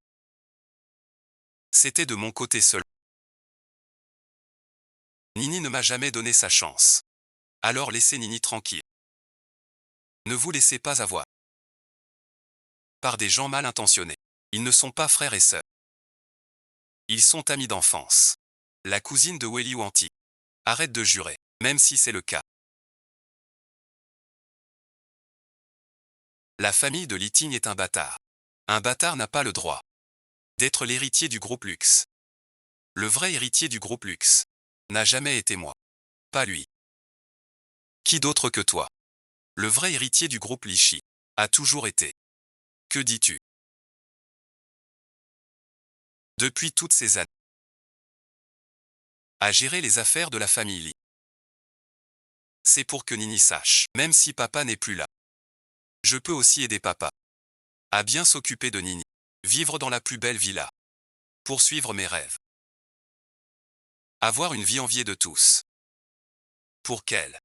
C'était de mon côté seul. Nini ne m'a jamais donné sa chance. Alors laissez Nini tranquille. Ne vous laissez pas avoir par des gens mal intentionnés. Ils ne sont pas frères et sœurs. Ils sont amis d'enfance. La cousine de Welly Wanti. Arrête de jurer, même si c'est le cas. La famille de Liting est un bâtard. Un bâtard n'a pas le droit d'être l'héritier du groupe Luxe. Le vrai héritier du groupe Luxe n'a jamais été moi. Pas lui. Qui d'autre que toi? Le vrai héritier du groupe Lichi a toujours été. Que dis-tu? Depuis toutes ces années, à gérer les affaires de la famille Li. C'est pour que Nini sache, même si papa n'est plus là. Je peux aussi aider papa à bien s'occuper de Nini. Vivre dans la plus belle villa. Poursuivre mes rêves. Avoir une vie enviée de tous. Pour qu'elle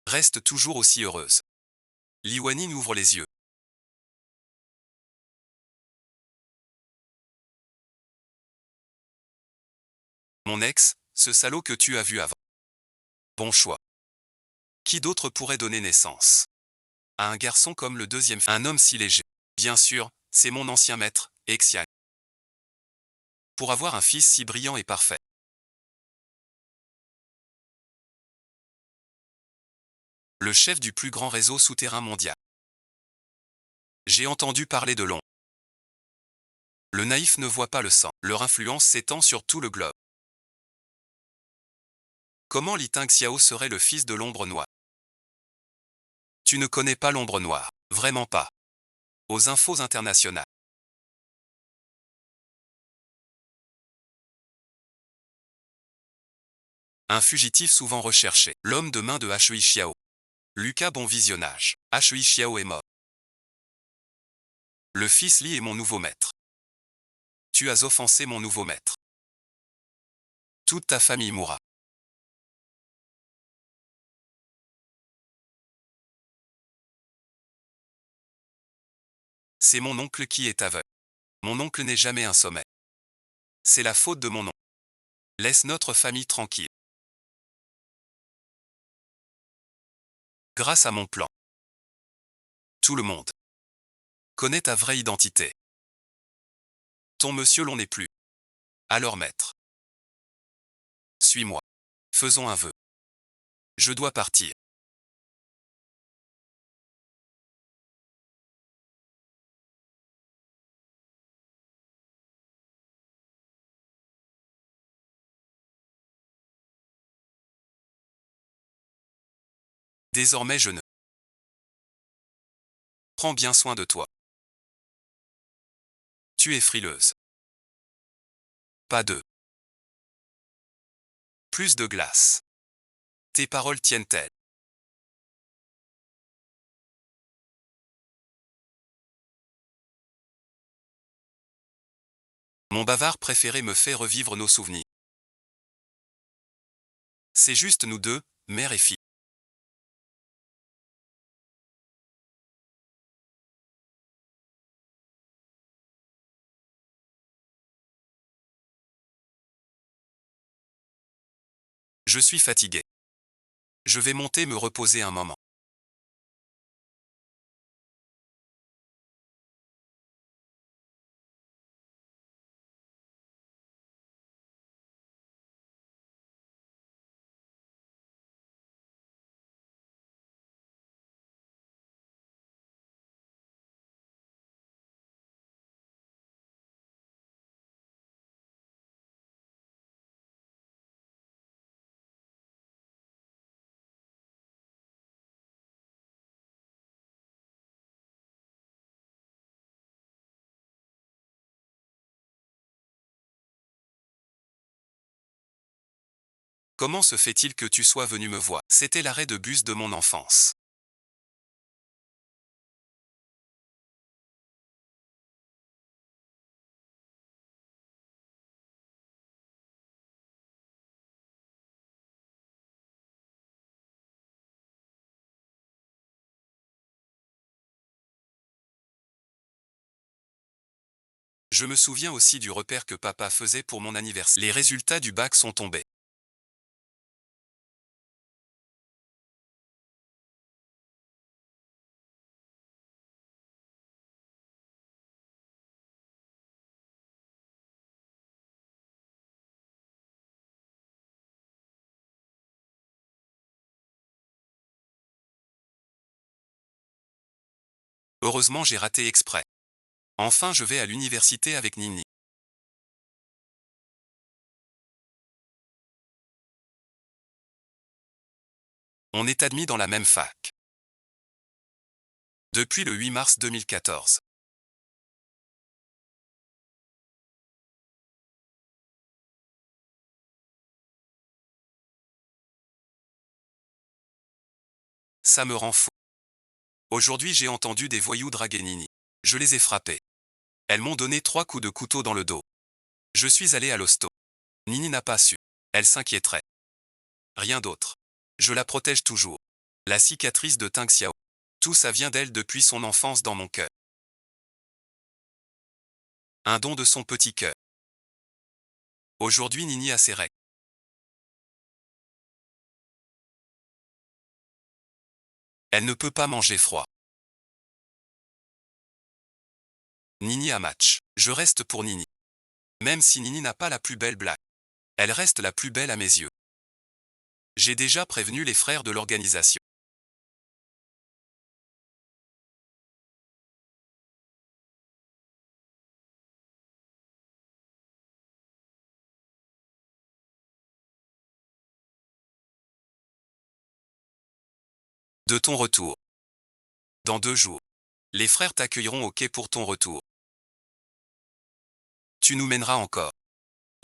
reste toujours aussi heureuse. Liwanine ouvre les yeux. Mon ex, ce salaud que tu as vu avant. Bon choix. Qui d'autre pourrait donner naissance à un garçon comme le deuxième, un homme si léger? Bien sûr, c'est mon ancien maître, Exian. Pour avoir un fils si brillant et parfait. Le chef du plus grand réseau souterrain mondial. J'ai entendu parler de l'ombre. Le naïf ne voit pas le sang. Leur influence s'étend sur tout le globe. Comment Li Tingxiao serait le fils de l'ombre noire? Tu ne connais pas l'ombre noire. Vraiment pas. Aux infos internationales. Un fugitif souvent recherché. L'homme de main de Hui Xiao. Lucas bon visionnage. Hui Xiao est mort. Le fils Li est mon nouveau maître. Tu as offensé mon nouveau maître. Toute ta famille mourra. C'est mon oncle qui est aveugle. Mon oncle n'est jamais un sommet. C'est la faute de mon oncle. Laisse notre famille tranquille. Grâce à mon plan. Tout le monde connaît ta vraie identité. Ton monsieur l'on n'est plus. Alors maître. Suis-moi. Faisons un vœu. Je dois partir. Désormais je ne. Prends bien soin de toi. Tu es frileuse. Pas d'œufs. Plus de glace. Tes paroles tiennent-elles? Mon bavard préféré me fait revivre nos souvenirs. C'est juste nous deux, mère et fille. Je suis fatigué. Je vais monter me reposer un moment. Comment se fait-il que tu sois venu me voir? C'était l'arrêt de bus de mon enfance. Je me souviens aussi du repère que papa faisait pour mon anniversaire. Les résultats du bac sont tombés. Heureusement j'ai raté exprès. Enfin je vais à l'université avec Nini. On est admis dans la même fac. Depuis le 8 mars 2014. Ça me rend fou. Aujourd'hui j'ai entendu des voyous draguer Nini. Je les ai frappés. Elles m'ont donné 3 coups de couteau dans le dos. Je suis allé à l'hosto. Nini n'a pas su. Elle s'inquiéterait. Rien d'autre. Je la protège toujours. La cicatrice de Tang Xiao. Tout ça vient d'elle depuis son enfance dans mon cœur. Un don de son petit cœur. Aujourd'hui Nini a ses règles. Elle ne peut pas manger froid. Nini a match. Je reste pour Nini. Même si Nini n'a pas la plus belle blague. Elle reste la plus belle à mes yeux. J'ai déjà prévenu les frères de l'organisation. De ton retour. Dans 2 jours. Les frères t'accueilleront au quai pour ton retour. Tu nous mèneras encore.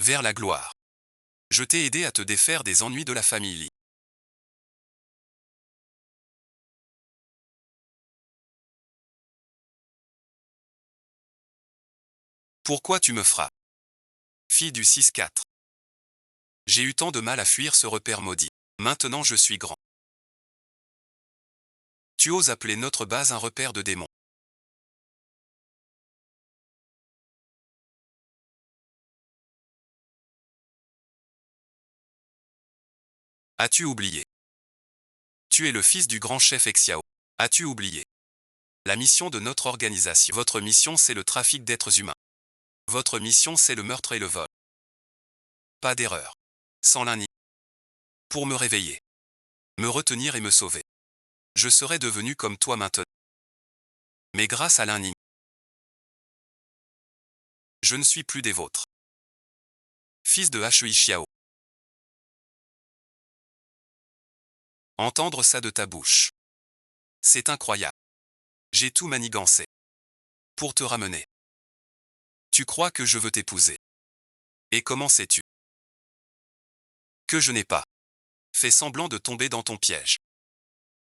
Vers la gloire. Je t'ai aidé à te défaire des ennuis de la famille. Pourquoi tu me frappes? Fille du 6-4. J'ai eu tant de mal à fuir ce repère maudit. Maintenant je suis grand. Tu oses appeler notre base un repère de démons. As-tu oublié? Tu es le fils du grand chef Exiao. As-tu oublié? La mission de notre organisation. Votre mission c'est le trafic d'êtres humains. Votre mission c'est le meurtre et le vol. Pas d'erreur. Sans l'un ni. Pour me réveiller. Me retenir et me sauver. Je serais devenu comme toi maintenant. Mais grâce à l'un ni. Je ne suis plus des vôtres. Fils de Hui Xiao. Entendre ça de ta bouche. C'est incroyable. J'ai tout manigancé. Pour te ramener. Tu crois que je veux t'épouser? Et comment sais-tu que je n'ai pas fait semblant de tomber dans ton piège?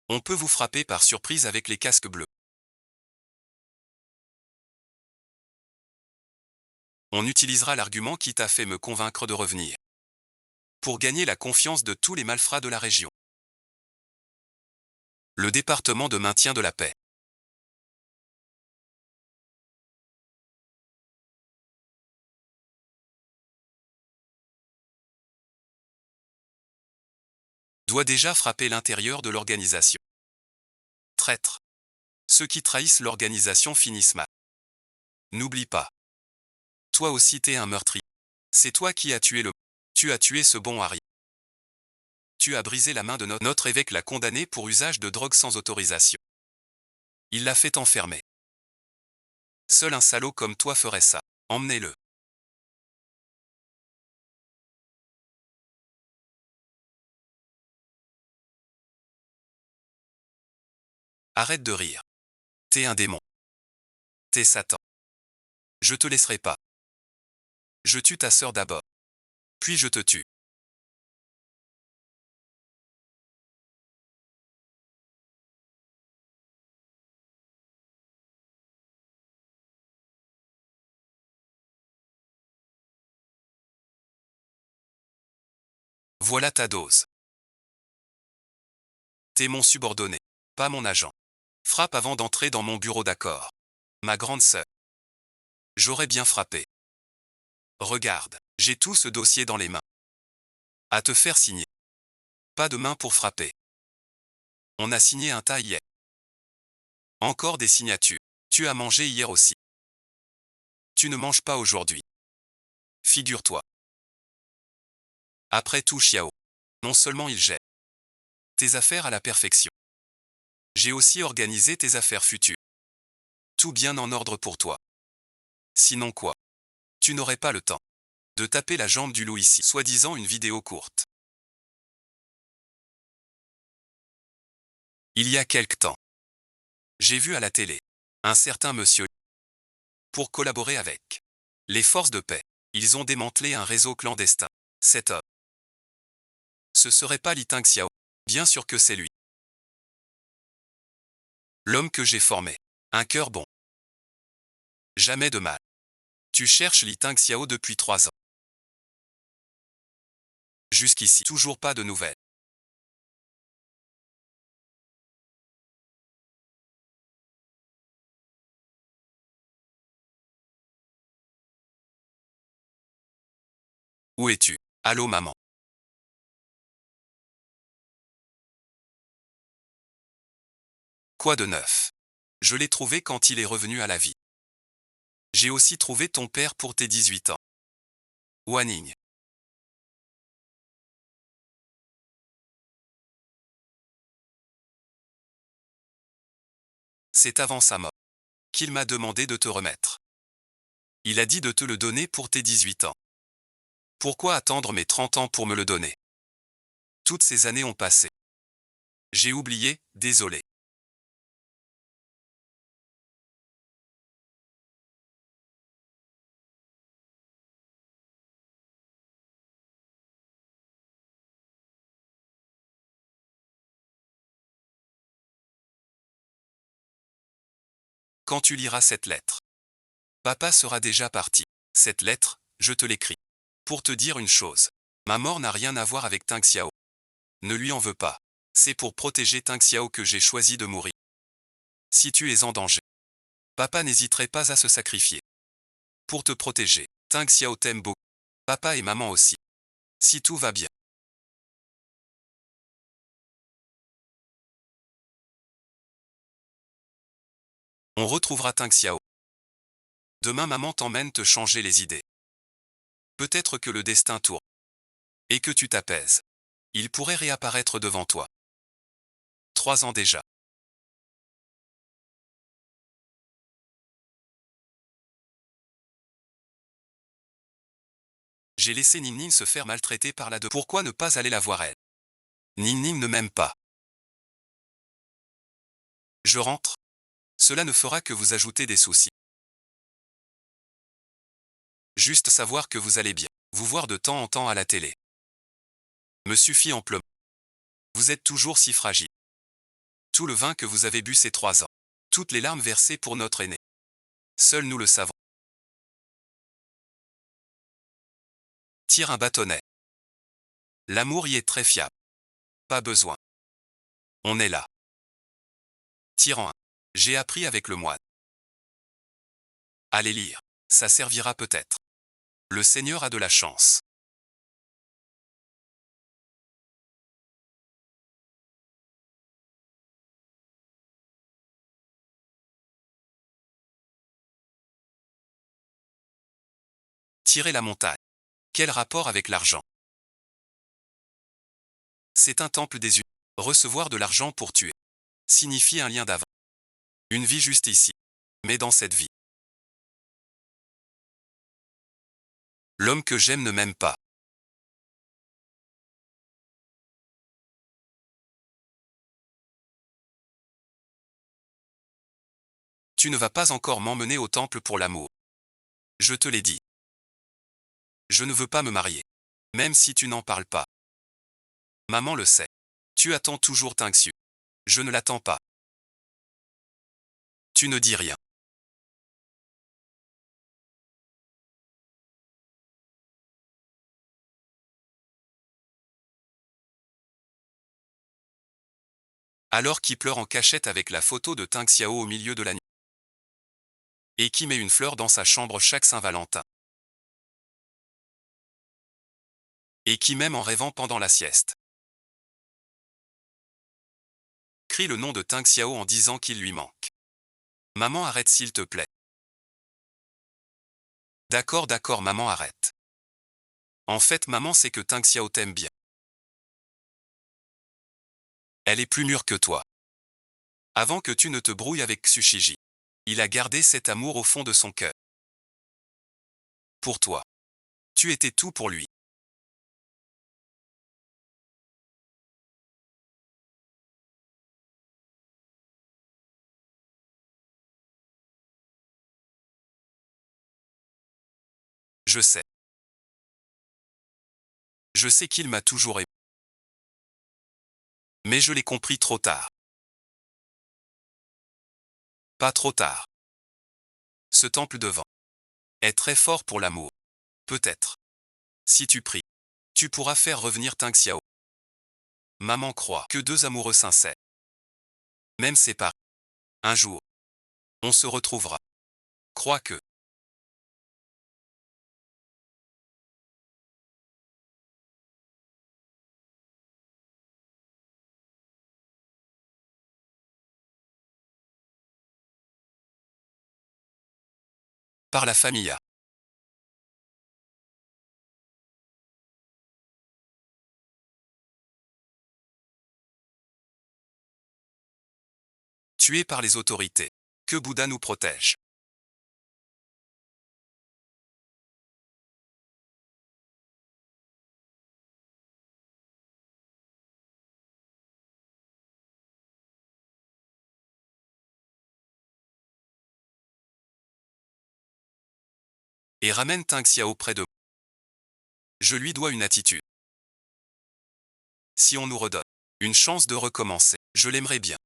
On peut vous frapper par surprise avec les casques bleus. On utilisera l'argument qui t'a fait me convaincre de revenir. Pour gagner la confiance de tous les malfrats de la région. Le département de maintien de la paix. Doit déjà frapper l'intérieur de l'organisation. Traître. Ceux qui trahissent l'organisation finissent mal. N'oublie pas. Toi aussi t'es un meurtrier. C'est toi qui as tué le... Tu as tué ce bon Harry. Tu as brisé la main de notre évêque l'a condamné pour usage de drogue sans autorisation. Il l'a fait enfermer. Seul un salaud comme toi ferait ça. Emmenez-le. Arrête de rire. T'es un démon. T'es Satan. Je te laisserai pas. Je tue ta sœur d'abord. Puis je te tue. Voilà ta dose. T'es mon subordonné, pas mon agent. Frappe avant d'entrer dans mon bureau, d'accord. Ma grande sœur. J'aurais bien frappé. Regarde, j'ai tout ce dossier dans les mains. À te faire signer. Pas de main pour frapper. On a signé un tas hier. Encore des signatures. Tu as mangé hier aussi. Tu ne manges pas aujourd'hui. Figure-toi. Après tout, Xiao. Non seulement il gère tes affaires à la perfection. J'ai aussi organisé tes affaires futures. Tout bien en ordre pour toi. Sinon quoi? Tu n'aurais pas le temps de taper la jambe du loup ici, soi-disant une vidéo courte. Il y a quelque temps, j'ai vu à la télé un certain monsieur pour collaborer avec les forces de paix. Ils ont démantelé un réseau clandestin. Cet homme, ce serait pas Li Xiao. Bien sûr que c'est lui. L'homme que j'ai formé. Un cœur bon. Jamais de mal. Tu cherches Li Xiao depuis 3 ans. Jusqu'ici, toujours pas de nouvelles. Où es-tu? Allô maman. Quoi de neuf? Je l'ai trouvé quand il est revenu à la vie. J'ai aussi trouvé ton père pour tes 18 ans. Wanning. C'est avant sa mort qu'il m'a demandé de te remettre. Il a dit de te le donner pour tes 18 ans. Pourquoi attendre mes 30 ans pour me le donner? Toutes ces années ont passé. J'ai oublié, désolé. Quand tu liras cette lettre, papa sera déjà parti. Cette lettre, je te l'écris. Pour te dire une chose. Ma mort n'a rien à voir avec Tang Xiao. Ne lui en veux pas. C'est pour protéger Tang Xiao que j'ai choisi de mourir. Si tu es en danger, papa n'hésiterait pas à se sacrifier. Pour te protéger, Tang Xiao t'aime beaucoup. Papa et maman aussi. Si tout va bien. On retrouvera Tang Xiao. Demain maman t'emmène te changer les idées. Peut-être que le destin tourne. Et que tu t'apaises. Il pourrait réapparaître devant toi. 3 ans déjà. J'ai laissé Ning se faire maltraiter par la de. Pourquoi ne pas aller la voir elle? Ning ne m'aime pas. Je rentre. Cela ne fera que vous ajouter des soucis. Juste savoir que vous allez bien. Vous voir de temps en temps à la télé me suffit amplement. Vous êtes toujours si fragile. Tout le vin que vous avez bu ces 3 ans. Toutes les larmes versées pour notre aîné. Seuls nous le savons. Tire un bâtonnet. L'amour y est très fiable. Pas besoin. On est là. Tirant un. J'ai appris avec le moine. Allez lire. Ça servira peut-être. Le Seigneur a de la chance. Tirer la montagne. Quel rapport avec l'argent? C'est un temple des humains. Recevoir de l'argent pour tuer signifie un lien d'avant. Une vie juste ici. Mais dans cette vie, l'homme que j'aime ne m'aime pas. Tu ne vas pas encore m'emmener au temple pour l'amour. Je te l'ai dit. Je ne veux pas me marier. Même si tu n'en parles pas. Maman le sait. Tu attends toujours Tingxiu. Je ne l'attends pas. Tu ne dis rien. Alors qui pleure en cachette avec la photo de Tingxiao au milieu de la nuit. Et qui met une fleur dans sa chambre chaque Saint-Valentin. Et qui m'aime en rêvant pendant la sieste. Crie le nom de Tingxiao en disant qu'il lui manque. Maman, arrête s'il te plaît. D'accord, d'accord, maman, arrête. En fait, maman sait que Tingxiao t'aime bien. Elle est plus mûre que toi. Avant que tu ne te brouilles avec Tsushiji. Il a gardé cet amour au fond de son cœur. Pour toi. Tu étais tout pour lui. Je sais. Je sais qu'il m'a toujours aimé. Mais je l'ai compris trop tard. Pas trop tard. Ce temple de vent est très fort pour l'amour. Peut-être. Si tu pries, tu pourras faire revenir Tingxiao. Maman croit que deux amoureux sincères, même séparés, un jour, on se retrouvera. Crois que. Par la famille. Tué par les autorités. Que Bouddha nous protège. Et ramène Tingxiao près de moi. Je lui dois une attitude. Si on nous redonne une chance de recommencer, je l'aimerais bien.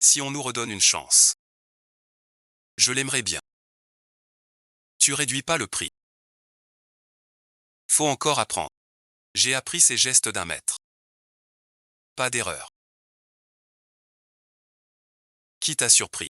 Si on nous redonne une chance. Je l'aimerais bien. Tu réduis pas le prix. Faut encore apprendre. J'ai appris ces gestes d'un maître. Pas d'erreur. Qui t'a surpris?